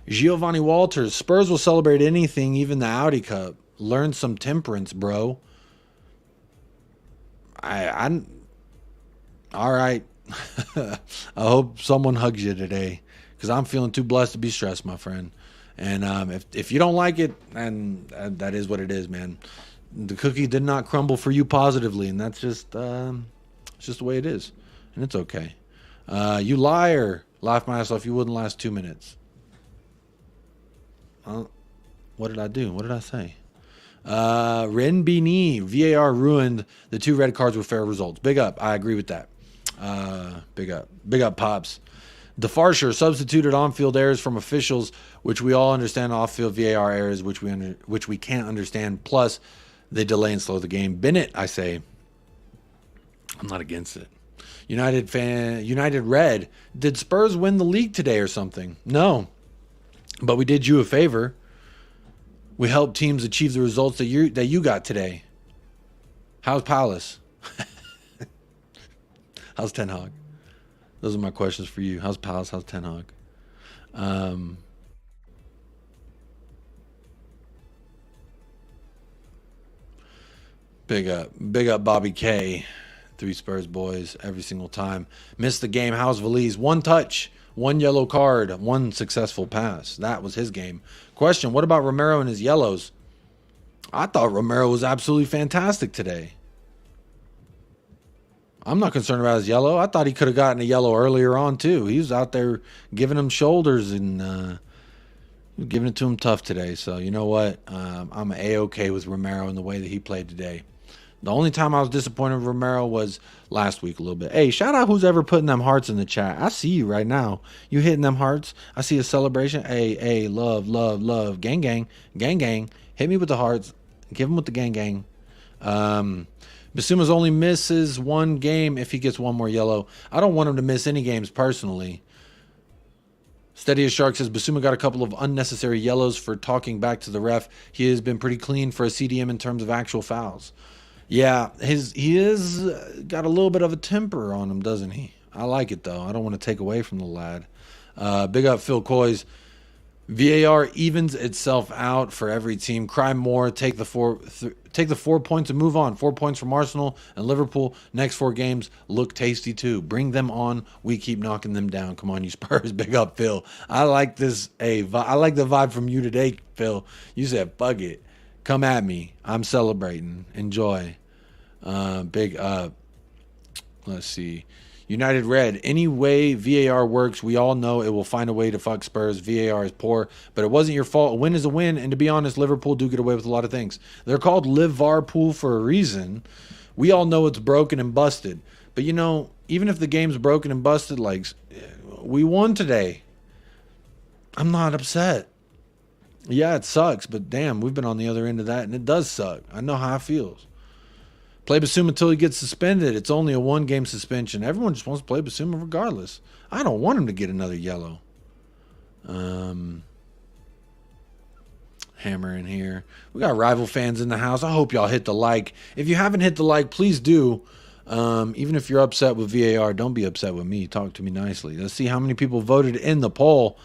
[SPEAKER 2] Giovanni Walters. Spurs will celebrate anything, even the Audi Cup. Learn some temperance, bro. All right. I hope someone hugs you today, because I'm feeling too blessed to be stressed, my friend. And if you don't like it, and that is what it is, man. The cookie did not crumble for you positively, and that's just it's just the way it is, and it's okay. You liar! Laugh my ass off. You wouldn't last 2 minutes. What did I do? What did I say? Renbini, VAR ruined the 2 red cards with fair results. Big up. I agree with that. Big up, Pops. DeFarsher substituted on-field errors from officials, which we all understand. Off-field VAR errors, which we can't understand. Plus, they delay and slow the game. Bennett, I say. I'm not against it. United Red. Did Spurs win the league today or something? No, but we did you a favor. We helped teams achieve the results that you got today. How's Palace? How's Ten Hag? Those are my questions for you. How's Palace? How's Ten Hag? Big up Bobby K. 3 Spurs boys every single time. Missed the game. How's Valise? 1 touch, 1 yellow card, 1 successful pass. That was his game. Question, what about Romero and his yellows? I thought Romero was absolutely fantastic today. I'm not concerned about his yellow. I thought he could have gotten a yellow earlier on too. He was out there giving him shoulders and giving it to him tough today. So you know what? I'm A-okay with Romero and the way that he played today. The only time I was disappointed with Romero was last week a little bit. Hey, shout out who's ever putting them hearts in the chat. I see you right now. You hitting them hearts. I see a celebration. Hey, love. Gang, gang. Hit me with the hearts. Give him with the gang, gang. Basuma's only misses 1 game if he gets 1 more yellow. I don't want him to miss any games personally. Steady as Shark says Basuma got a couple of unnecessary yellows for talking back to the ref. He has been pretty clean for a CDM in terms of actual fouls. Yeah, he is got a little bit of a temper on him, doesn't he? I like it though. I don't want to take away from the lad. Big up Phil Coys. VAR evens itself out for every team. Cry more. Take the 4 points and move on. 4 points from Arsenal and Liverpool. Next 4 games look tasty too. Bring them on. We keep knocking them down. Come on, you Spurs. Big up, Phil. I like this. I like the vibe from you today, Phil. You said, "Fuck it, come at me. I'm celebrating. Enjoy." Big up. Let's see. United Red. Any way VAR works, we all know it will find a way to fuck Spurs. VAR is poor, but it wasn't your fault. A win is a win, and to be honest, Liverpool do get away with a lot of things. They're called LIVERPOol for a reason. We all know it's broken and busted. But, you know, even if the game's broken and busted, like, we won today. I'm not upset. Yeah, it sucks, but damn, we've been on the other end of that, and it does suck. I know how it feels. Play Basuma until he gets suspended. It's only a one-game suspension. Everyone just wants to play Basuma regardless. I don't want him to get another yellow. Hammer in here. We got rival fans in the house. I hope y'all hit the like. If you haven't hit the like, please do. Even if you're upset with VAR, don't be upset with me. Talk to me nicely. Let's see how many people voted in the poll.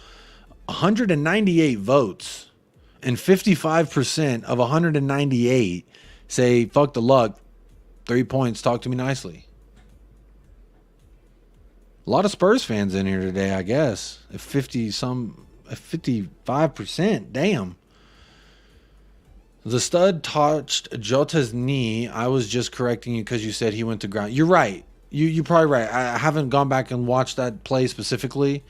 [SPEAKER 2] 198 votes. And 55% of 198 say, fuck the luck. 3 points, talk to me nicely. A lot of Spurs fans in here today, I guess. 55%. Damn. The stud touched Jota's knee. I was just correcting you because you said he went to ground. You're right. You're probably right. I haven't gone back and watched that play specifically.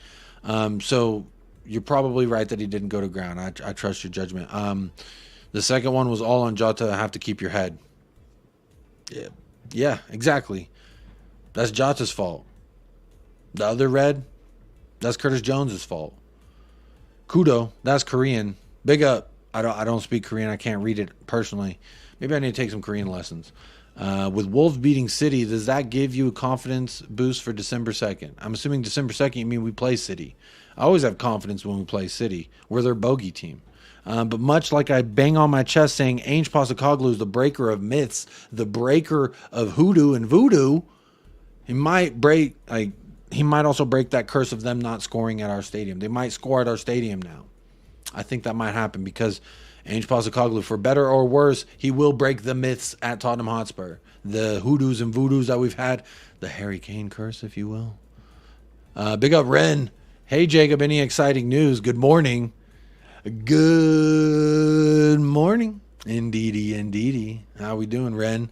[SPEAKER 2] So you're probably right that he didn't go to ground. I trust your judgment. The second one was all on Jota. Have to keep your head. Yeah, exactly. That's Jota's fault. The other red, that's Curtis Jones's fault. Kudo, that's Korean. Big up. I don't speak Korean. I can't read it personally. Maybe I need to take some Korean lessons. With Wolves beating City, does that give you a confidence boost for December 2nd? I'm assuming December 2nd, you mean we play City. I always have confidence when we play City. We're their bogey team. But much like I bang on my chest saying Ainge Postecoglou is the breaker of myths, the breaker of hoodoo and voodoo, he might also break that curse of them not scoring at our stadium. They might score at our stadium now. I think that might happen because Ainge Postecoglou, for better or worse, he will break the myths at Tottenham Hotspur. The hoodoos and voodoos that we've had, the Harry Kane curse, if you will. Big up Ren. Hey Jacob, any exciting news? Good morning. Good morning. Indeedy. How we doing, Ren?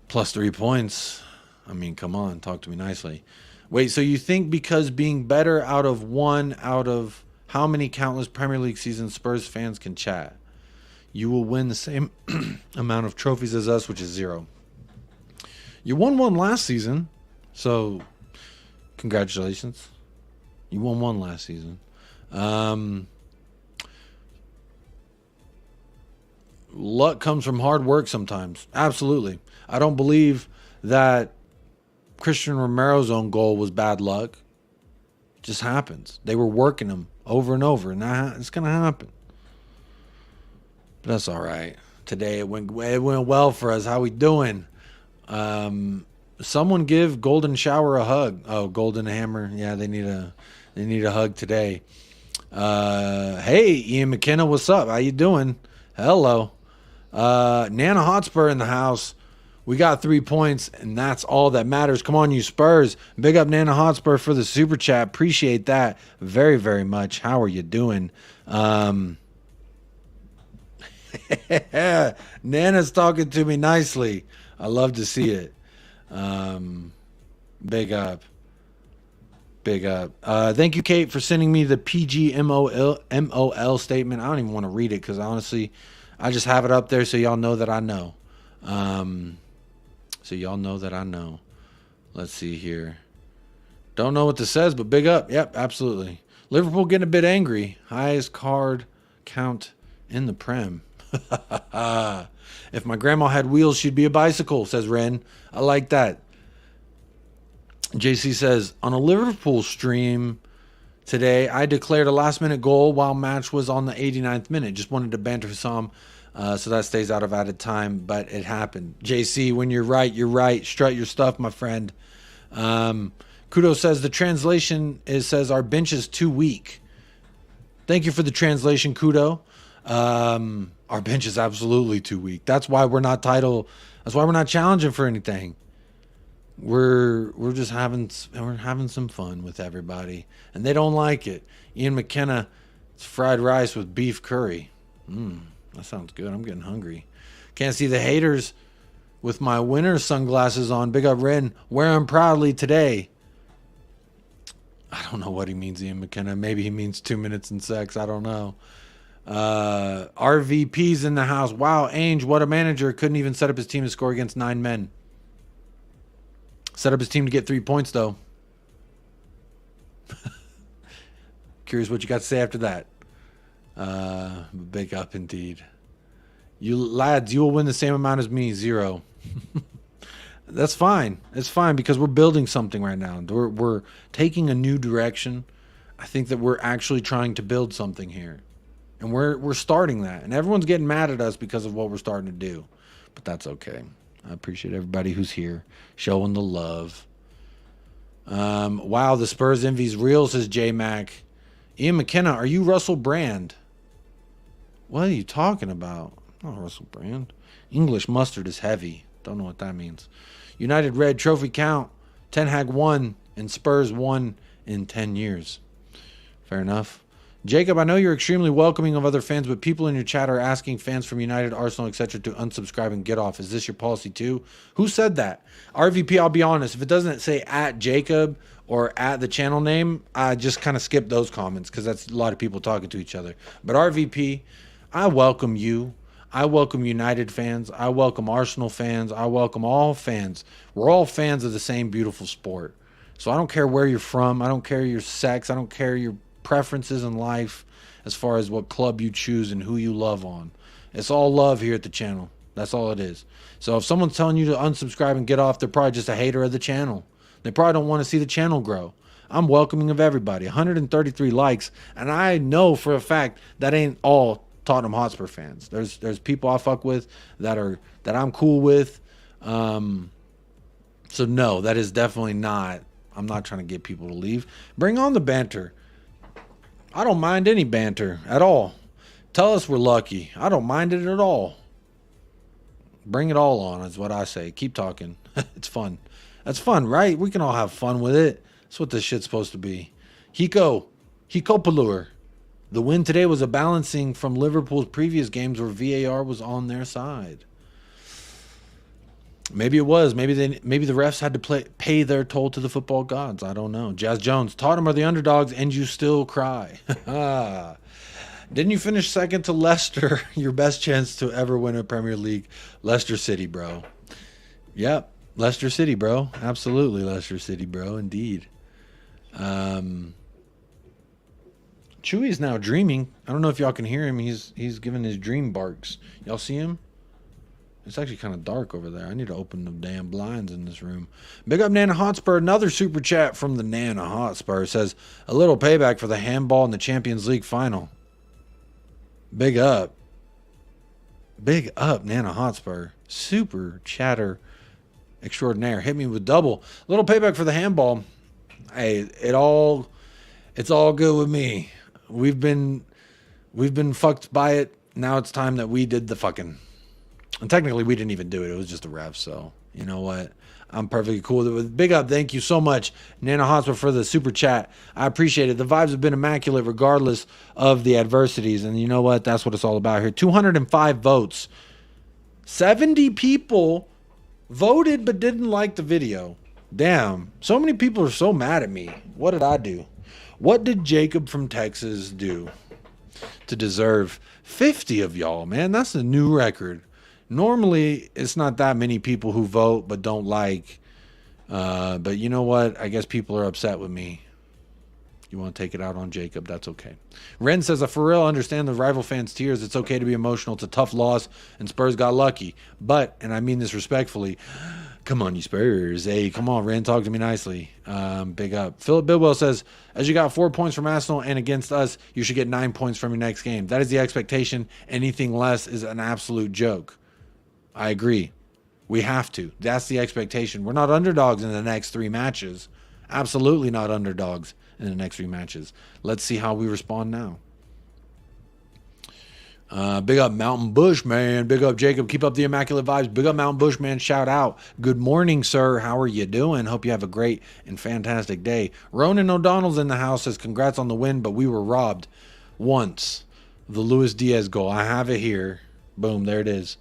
[SPEAKER 2] Plus 3 points. I mean, come on, talk to me nicely. Wait, so you think because being better out of how many countless Premier League seasons Spurs fans can chat, you will win the same amount of trophies as us, which is 0. You won one last season, so congratulations. You won one last season. Luck comes from hard work sometimes. Absolutely. I don't believe that Christian Romero's own goal was bad luck. It just happens. They were working him over and over, and it's going to happen. But that's all right. Today it went well for us. How we doing? Someone give Golden Shower a hug. Oh, Golden Hammer. Yeah, they need a hug today. Hey, Ian McKenna, what's up? How you doing? Hello. Nana Hotspur in the house. We got 3 points, and that's all that matters. Come on, you Spurs. Big up Nana Hotspur for the super chat. Appreciate that very, very much. How are you doing? Nana's talking to me nicely. I love to see it. Big up. Thank you, Kate, for sending me the PGMOL statement. I don't even want to read it because honestly, I just have it up there so y'all know that I know. Let's see here. Don't know what this says, but big up. Yep, absolutely. Liverpool getting a bit angry. Highest card count in the Prem. If my grandma had wheels, she'd be a bicycle, says Ren. I like that. JC says, on a Liverpool stream today, I declared a last-minute goal while match was on the 89th minute. Just wanted to banter some, so that stays out of added time, but it happened. JC, when you're right, you're right. Strut your stuff, my friend. Kudo says, the translation says our bench is too weak. Thank you for the translation, Kudo. Our bench is absolutely too weak. That's why we're not that's why we're not challenging for anything. We're just having some fun with everybody, and they don't like it. Ian McKenna, it's fried rice with beef curry. That sounds good. I'm getting hungry. Can't see the haters with my winter sunglasses on. Big up Ren. Wear them proudly today. I don't know what he means, Ian McKenna. Maybe he means 2 minutes and sex. I don't know. RVP's in the house. Wow, Ainge, what a manager. Couldn't even set up his team to score against 9 men. Set up his team to get 3 points, though. Curious what you got to say after that. Big up indeed. You lads, you will win the same amount as me, 0. That's fine. It's fine because we're building something right now. We're taking a new direction. I think that we're actually trying to build something here. And we're starting that. And everyone's getting mad at us because of what we're starting to do. But that's okay. I appreciate everybody who's here showing the love. Wow, the Spurs envy's real, says J Mac. Ian McKenna, are you Russell Brand? What are you talking about? Not Russell Brand. English mustard is heavy. Don't know what that means. United Red trophy count. Ten Hag won and Spurs won in 10 years. Fair enough. Jacob, I know you're extremely welcoming of other fans, but people in your chat are asking fans from United, Arsenal, etc. to unsubscribe and get off. Is this your policy too? Who said that? RVP, I'll be honest. If it doesn't say at Jacob or at the channel name, I just kind of skip those comments because that's a lot of people talking to each other. But RVP, I welcome you. I welcome United fans. I welcome Arsenal fans. I welcome all fans. We're all fans of the same beautiful sport. So I don't care where you're from. I don't care your sex. I don't care your preferences in life as far as what club you choose and who you love on. It's all love here at the channel. That's all it is. So if someone's telling you to unsubscribe and get off, they're probably just a hater of the channel. They probably don't want to see the channel grow. I'm welcoming of everybody. 133 likes, and I know for a fact that ain't all Tottenham Hotspur fans. There's people I fuck with that I'm cool with. So no, that is definitely not. I'm not trying to get people to leave. Bring on the banter. I don't mind any banter at all. Tell us we're lucky. I don't mind it at all. Bring it all on is what I say. Keep talking. It's fun. That's fun, right? We can all have fun with it. That's what this shit's supposed to be. Hikopalur. The win today was a balancing from Liverpool's previous games where VAR was on their side. Maybe it was. Maybe the refs had to pay their toll to the football gods. I don't know. Jazz Jones, Tottenham are the underdogs, and you still cry. Didn't you finish second to Leicester? Your best chance to ever win a Premier League. Leicester City, bro. Yep. Leicester City, bro. Absolutely Leicester City, bro. Indeed. Chewy's now dreaming. I don't know if y'all can hear him. He's giving his dream barks. Y'all see him? It's actually kind of dark over there. I need to open the damn blinds in this room. Big up Nana Hotspur. Another super chat from the Nana Hotspur says, a little payback for the handball in the Champions League final. Big up. Big up, Nana Hotspur. Super chatter extraordinaire. Hit me with double. Little payback for the handball. Hey, it's all good with me. We've been fucked by it. Now it's time that we did the fucking. And technically, we didn't even do it. It was just a ref. So, you know what? I'm perfectly cool with it. Big up. Thank you so much, Nana Hotspur, for the super chat. I appreciate it. The vibes have been immaculate regardless of the adversities. And you know what? That's what it's all about here. 205 votes. 70 people voted but didn't like the video. Damn. So many people are so mad at me. What did I do? What did Jacob from Texas do to deserve 50 of y'all, man? That's a new record. Normally, it's not that many people who vote but don't like. But you know what? I guess people are upset with me. You want to take it out on Jacob? That's okay. Ren says, I for real understand the rival fans' tears. It's okay to be emotional. It's a tough loss, and Spurs got lucky. But, and I mean this respectfully, come on, you Spurs. Hey, come on, Ren, talk to me nicely. Big up. Philip Bidwell says, as you got 4 points from Arsenal and against us, you should get 9 points from your next game. That is the expectation. Anything less is an absolute joke. I agree. We have to. That's the expectation. We're not underdogs in the next 3 matches. Absolutely not underdogs in the next 3 matches. Let's see how we respond now. Big up Mountain Bush, man. Big up Jacob. Keep up the immaculate vibes. Big up Mountain Bush, man. Shout out. Good morning, sir. How are you doing? Hope you have a great and fantastic day. Ronan O'Donnell's in the house. Says, congrats on the win, but we were robbed once. The Luis Diaz goal. I have it here. Boom. There it is.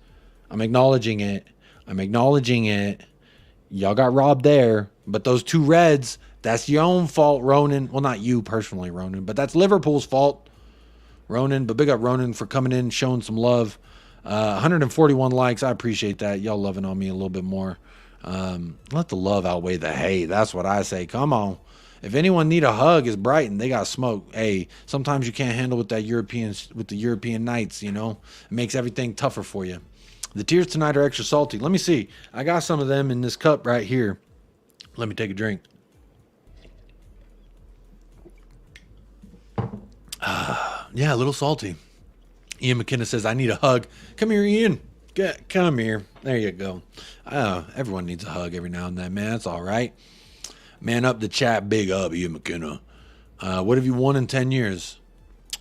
[SPEAKER 2] I'm acknowledging it. I'm acknowledging it. Y'all got robbed there. But those 2 reds, That's your own fault, Ronan. Well, not you personally, Ronan, but that's Liverpool's fault, Ronan. But big up Ronan for coming in, showing some love. 141 likes. I appreciate that. Y'all loving on me a little bit more. Let the love outweigh the hate. That's what I say. Come on. If anyone need a hug, it's Brighton. They got smoke. Hey, sometimes you can't handle with the European nights, you know. It makes everything tougher for you. The tears tonight are extra salty. Let me see. I got some of them in this cup right here. Let me take a drink. Yeah, a little salty. Ian McKenna says, I need a hug. Come here, Ian. Come here. There you go. Everyone needs a hug every now and then, man. That's all right. Man up the chat. Big up, Ian McKenna. What have you won in 10 years?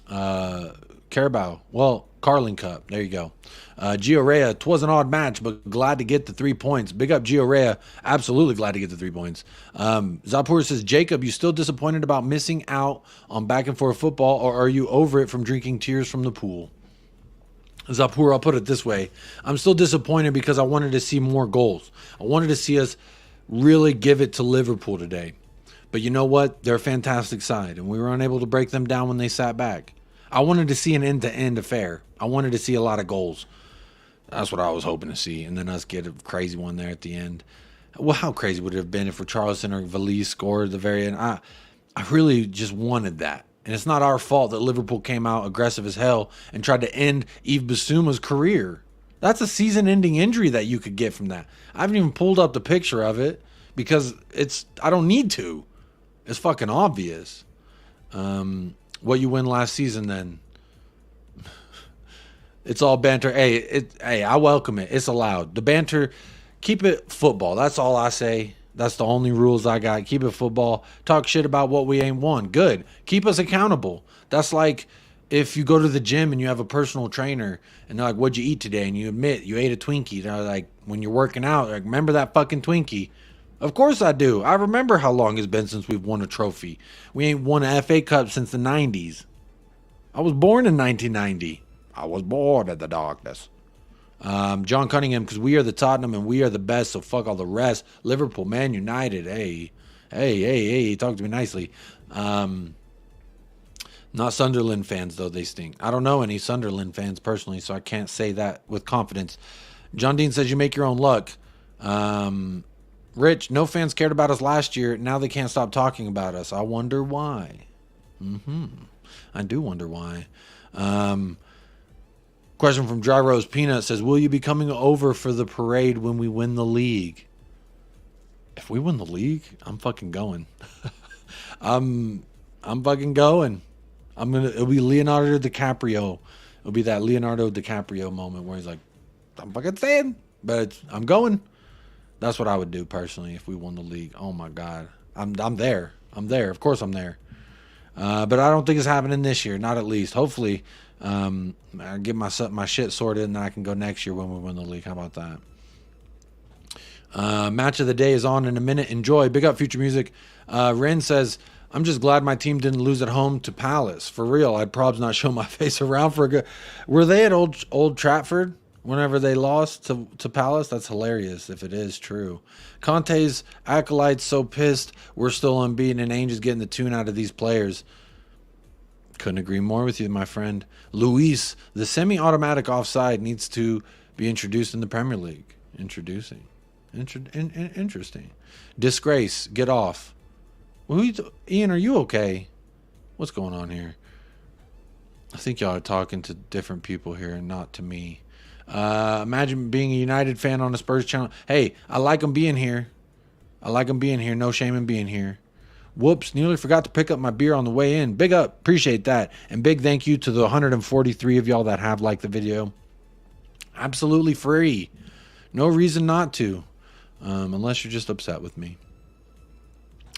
[SPEAKER 2] Carabao. Well, Carling Cup. There you go. Gio Rea, 'twas an odd match, but glad to get the 3 points. Big up Gio Rea. Absolutely glad to get the 3 points. Zapur says, Jacob, you still disappointed about missing out on back and forth football, or are you over it from drinking tears from the pool? Zapur, I'll put it this way. I'm still disappointed because I wanted to see more goals. I wanted to see us really give it to Liverpool today. But you know what? They're a fantastic side, and we were unable to break them down when they sat back. I wanted to see an end-to-end affair. I wanted to see a lot of goals. That's what I was hoping to see, and then us get a crazy one there at the end. Well, how crazy would it have been if Richarlison or Valise scored at the very end? I really just wanted that. And it's not our fault that Liverpool came out aggressive as hell and tried to end Yves Bissouma's career. That's a season-ending injury that you could get from that. I haven't even pulled up the picture of it because I don't need to. It's fucking obvious. What you win last season then? It's all banter. Hey, I welcome it. It's allowed. The banter, keep it football. That's all I say. That's the only rules I got. Keep it football. Talk shit about what we ain't won. Good. Keep us accountable. That's like if you go to the gym and you have a personal trainer and they're like, what'd you eat today? And you admit you ate a Twinkie. They're like, when you're working out, like, remember that fucking Twinkie? Of course I do. I remember how long it's been since we've won a trophy. We ain't won an FA Cup since the 90s. I was born in 1990. I was born in the darkness. John Cunningham, because we are the Tottenham and we are the best, so fuck all the rest. Liverpool, Man United, hey, talk to me nicely. Not Sunderland fans, though, they stink. I don't know any Sunderland fans personally, so I can't say that with confidence. John Dean says you make your own luck. Rich, no fans cared about us last year. Now they can't stop talking about us. I wonder why. I do wonder why. Question from Dry Rose Peanut says, will you be coming over for the parade when we win the league? If we win the league, I'm fucking going. I'm fucking going. It'll be Leonardo DiCaprio. It'll be that Leonardo DiCaprio moment where he's like, I'm fucking saying, but I'm going. That's what I would do personally if we won the league. Oh my God. I'm there. I'm there. Of course I'm there. But I don't think it's happening this year. Not at least. Hopefully, I get my shit sorted and then I can go next year when we win the league. How about that? Match of the day is on in a minute. Enjoy. Big up Future Music. Ren says, I'm just glad my team didn't lose at home to Palace. For real, I'd probably not show my face around for a good... Were they at Old Trafford whenever they lost to Palace? That's hilarious if it is true. Conte's acolytes so pissed we're still unbeaten and Ainge is getting the tune out of these players. Couldn't agree more with you, my friend. Luis, the semi-automatic offside needs to be introduced in the Premier League. Interesting. Disgrace, get off. Ian, are you okay? What's going on here? I think y'all are talking to different people here and not to me. Imagine being a United fan on a Spurs channel. Hey, I like them being here. No shame in being here. Whoops, nearly forgot to pick up my beer on the way in. Big up, appreciate that. And big thank you to the 143 of y'all that have liked the video. Absolutely free. No reason not to. Unless you're just upset with me.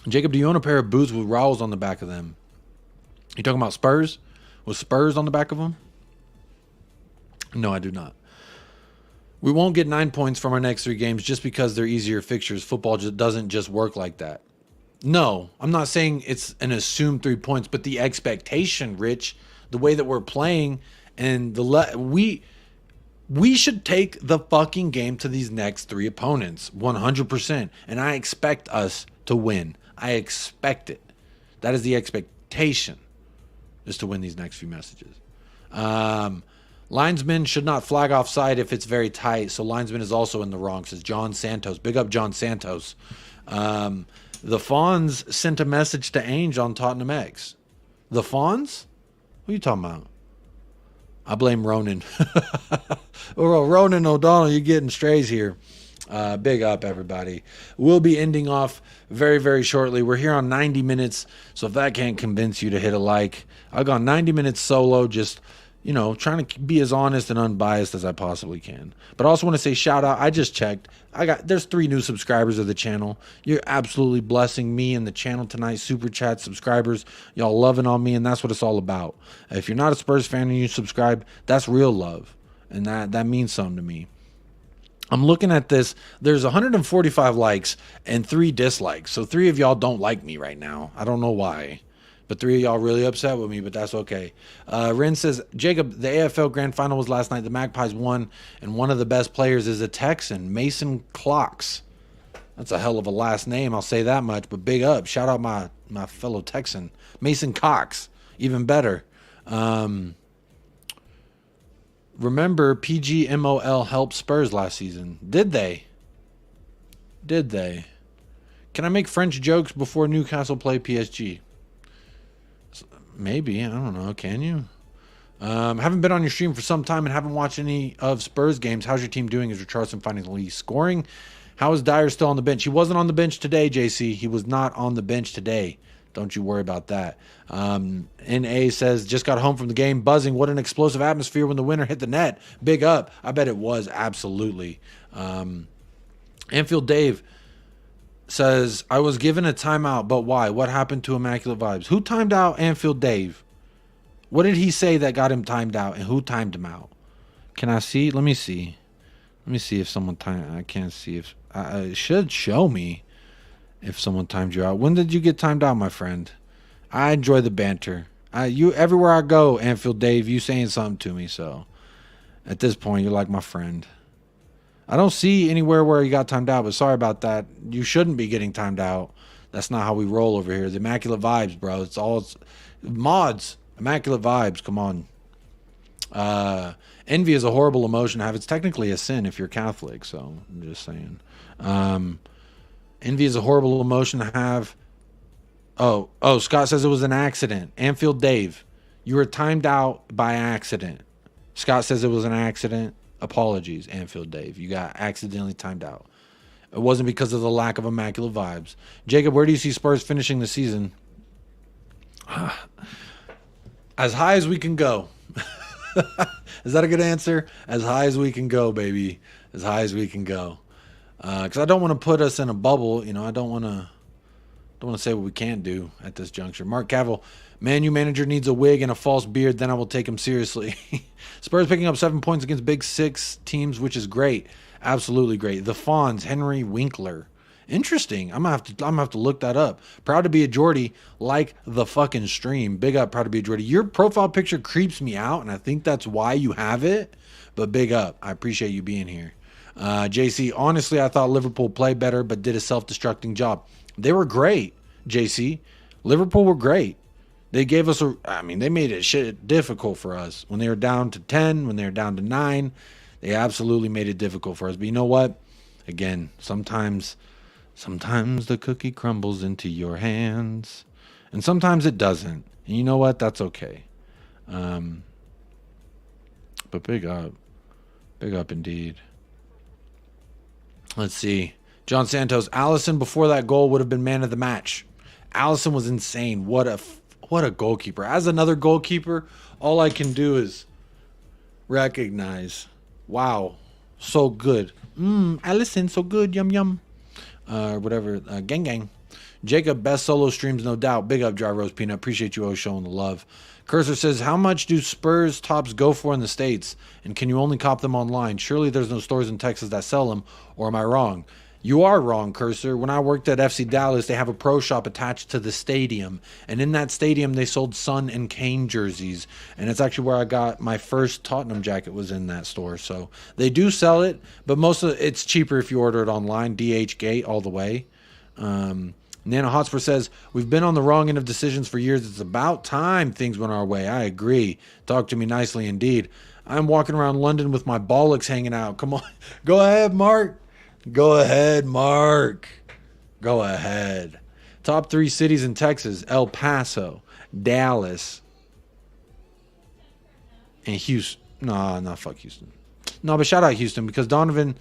[SPEAKER 2] Jacob, do you own a pair of boots with Rowls on the back of them? You talking about Spurs? With Spurs on the back of them? No, I do not. We won't get 9 points from our next 3 games just because they're easier fixtures. Football just doesn't just work like that. No, I'm not saying it's an assumed 3 points, but the expectation, Rich, the way that we're playing, and we should take the fucking game to these next 3 opponents 100%, and I expect us to win. I expect it. That is the expectation, is to win these next few messages. Linesman should not flag offside if it's very tight. So linesman is also in the wrong, says John Santos. Big up John Santos. The Fawns sent a message to Ainge on Tottenham X. The Fawns? What are you talking about? I blame Ronan. Oh, Ronan O'Donnell, you're getting strays here. Big up, everybody. We'll be ending off very, very shortly. We're here on 90 minutes, so if that can't convince you to hit a like, I've gone 90 minutes solo, just, you know, trying to be as honest and unbiased as I possibly can. But I also want to say shout out. I just checked. There's 3 new subscribers of the channel. You're absolutely blessing me and the channel tonight. Super chat subscribers, y'all loving on me, and that's what it's all about. If you're not a Spurs fan and you subscribe, that's real love, and that means something to me. I'm looking at this. There's 145 likes and 3 dislikes. So 3 of y'all don't like me right now. I don't know why. But 3 of y'all really upset with me, but that's okay. Ren says, Jacob, the AFL Grand Final was last night. The Magpies won, and one of the best players is a Texan, Mason Clocks. That's a hell of a last name, I'll say that much. But big up. Shout out my fellow Texan. Mason Cox. Even better. Remember, PGMOL helped Spurs last season. Did they? Did they? Can I make French jokes before Newcastle play PSG? Maybe. I don't know. Can you? Haven't been on your stream for some time and haven't watched any of Spurs games. How's your team doing? Is Richarlison finding the lead scoring? How is Dyer still on the bench? He wasn't on the bench today, JC. He was not on the bench today. Don't you worry about that. NA says, just got home from the game, buzzing. What an explosive atmosphere when the winner hit the net. Big up. I bet it was, absolutely. Anfield Dave says, I was given a timeout, but why? What happened to Immaculate Vibes? Who timed out Anfield Dave? What did he say that got him timed out, and who timed him out? Can I see? Let me see. Let me see if someone timed. I can't see if it should show me if someone timed you out. When did you get timed out, my friend? I enjoy the banter. You everywhere I go, Anfield Dave, you saying something to me. So at this point, you're like my friend. I don't see anywhere where you got timed out, but sorry about that. You shouldn't be getting timed out. That's not how we roll over here. The Immaculate Vibes, bro. It's mods. Immaculate Vibes. Come on. Envy is a horrible emotion to have. It's technically a sin if you're Catholic, so I'm just saying. Envy is a horrible emotion to have. Oh, Scott says it was an accident. Anfield Dave, you were timed out by accident. Scott says it was an accident. Apologies, Anfield Dave. You got accidentally timed out. It wasn't because of the lack of Immaculate Vibes. Jacob, where do you see Spurs finishing the season? As high as we can go. Is that a good answer? As high as we can go, baby. As high as we can go. Because I don't want to put us in a bubble. You know, I don't want to say what we can't do at this juncture. Mark Cavill, Man U manager needs a wig and a false beard, then I will take him seriously. Spurs picking up 7 points against Big Six teams, which is great. Absolutely great. The Fawns, Henry Winkler. Interesting. I'm gonna have to look that up. Proud to be a Geordie, like the fucking stream. Big up, proud to be a Geordie. Your profile picture creeps me out, and I think that's why you have it. But big up. I appreciate you being here. JC, honestly, I thought Liverpool played better, but did a self-destructing job. They were great, JC. Liverpool were great. They gave us they made it shit difficult for us. When they were down to 10, when they were down to 9, they absolutely made it difficult for us. But you know what? Again, sometimes the cookie crumbles into your hands, and sometimes it doesn't. And you know what? That's okay. But big up indeed. Let's see. John Santos, Allison before that goal would have been man of the match. Allison was insane. What a goalkeeper. As another goalkeeper, all I can do is recognize. Wow, so good. Allison, so good. Yum yum. Whatever. Gang gang. Jacob, best solo streams, no doubt. Big up, Dry Rose Peanut. Appreciate you always showing the love. Cursor says, how much do Spurs tops go for in the States? And can you only cop them online? Surely there's no stores in Texas that sell them, or am I wrong? You are wrong, Cursor. When I worked at FC Dallas, they have a pro shop attached to the stadium. And in that stadium, they sold Sun and Kane jerseys. And it's actually where I got my first Tottenham jacket, was in that store. So they do sell it, but most of it's cheaper if you order it online. DH Gate all the way. Nana Hotspur says, we've been on the wrong end of decisions for years. It's about time things went our way. I agree. Talk to me nicely indeed. I'm walking around London with my bollocks hanging out. Come on. Go ahead, Mark. Go ahead, Mark. Go ahead. Top 3 cities in Texas: El Paso, Dallas, and Houston. No, fuck Houston. No, but shout out Houston because Donovan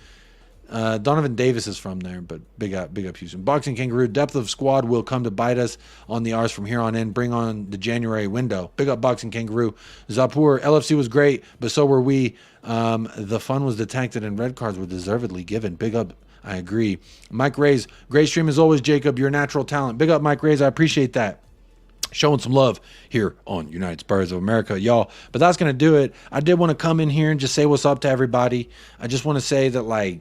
[SPEAKER 2] Davis is from there, but big up Houston. Boxing Kangaroo, depth of squad will come to bite us on the R's from here on in. Bring on the January window. Big up Boxing Kangaroo. Zapur, LFC was great, but so were we. The fun was detected and red cards were deservedly given. Big up. I agree. Mike Rays, great stream as always, Jacob. You're a natural talent. Big up Mike Rays. I appreciate that. Showing some love here on United Spurs of America, y'all. But that's going to do it. I did want to come in here and just say what's up to everybody. I just want to say that, like,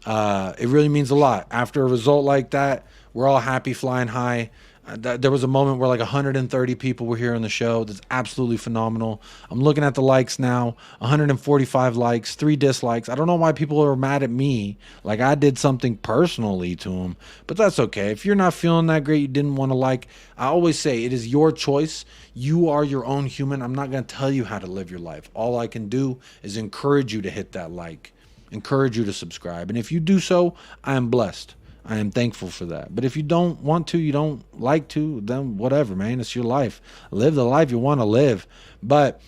[SPEAKER 2] it really means a lot. After a result like that, we're all happy, flying high. There was a moment where like 130 people were here on the show. That's absolutely phenomenal. I'm looking at the likes now. 145 likes, 3 dislikes. I don't know why people are mad at me. Like I did something personally to them. But that's okay. If you're not feeling that great, you didn't want to like. I always say it is your choice. You are your own human. I'm not going to tell you how to live your life. All I can do is encourage you to hit that like. Encourage you to subscribe. And if you do so, I am blessed. I am thankful for that. But if you don't want to, you don't like to, then whatever, man. It's your life. Live the life you want to live. But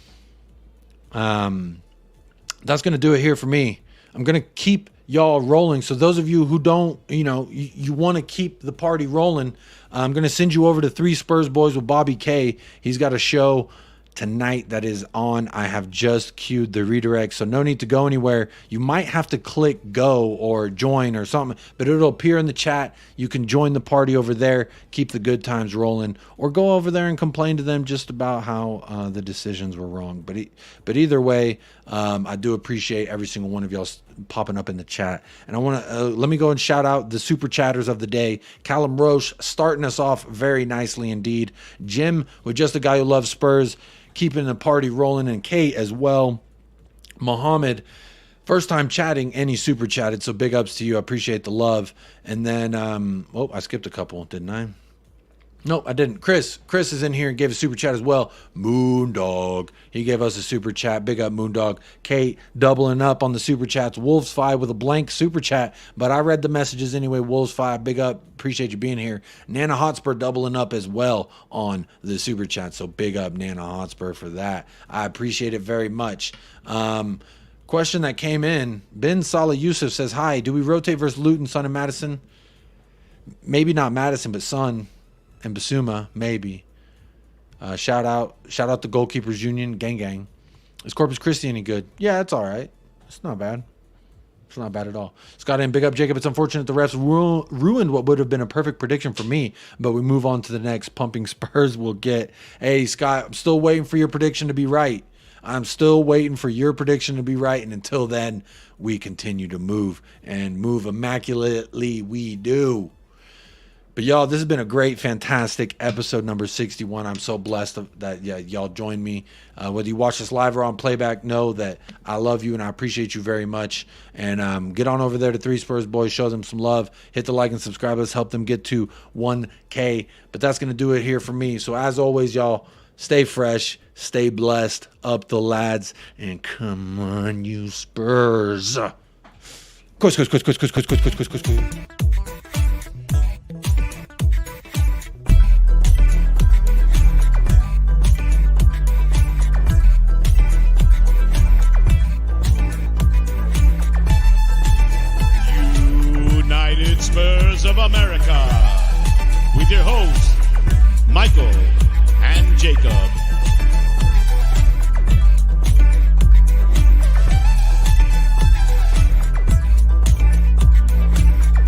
[SPEAKER 2] that's going to do it here for me. I'm going to keep y'all rolling. So those of you who don't, you want to keep the party rolling, I'm going to send you over to 3 Spurs Boys with Bobby K. He's got a show tonight that is on. I have just queued the redirect, so no need to go anywhere. You might have to click go or join or something, but it'll appear in the chat. You can join the party over there, keep the good times rolling, or go over there and complain to them just about how the decisions were wrong. But either way, I do appreciate every single one of y'all popping up in the chat. And I want to let me go and shout out the super chatters of the day. Callum Roche starting us off very nicely indeed. Jim with Just a Guy Who Loves Spurs, keeping the party rolling, and Kate as well. Mohammed, first time chatting, and he super chatted, so big ups to you. I appreciate the love. And then, I skipped a couple, didn't I? Nope, I didn't. Chris is in here and gave a super chat as well. Moondog, he gave us a super chat. Big up, Moondog. Kate doubling up on the super chats. Wolves 5 with a blank super chat, but I read the messages anyway. Wolves 5, big up. Appreciate you being here. Nana Hotspur doubling up as well on the super chat, so big up Nana Hotspur for that. I appreciate it very much. Question that came in. Ben Salah Yusuf says, hi, do we rotate versus Luton, Son, and Madison? Maybe not Madison, but Son and Basuma, maybe. Shout out the Goalkeepers Union, gang. Is Corpus Christi any good? Yeah, it's all right. It's not bad. It's not bad at all. Scott and big up Jacob. It's unfortunate the refs ruined what would have been a perfect prediction for me, but we move on to the next. Pumping Spurs will get. Hey, Scott, I'm still waiting for your prediction to be right. I'm still waiting for your prediction to be right, and until then, we continue to move, and move immaculately we do. But y'all, this has been a great, fantastic episode number 61. I'm so blessed that y'all joined me. Whether you watch this live or on playback, know that I love you and I appreciate you very much. And get on over there to 3 Spurs Boys, show them some love. Hit the like and subscribe. Let's help them get to 1K. But that's going to do it here for me. So as always, y'all, stay fresh, stay blessed, up the lads, and come on, you Spurs. Coach.
[SPEAKER 1] Spurs of America with your hosts, Michael and Jacob.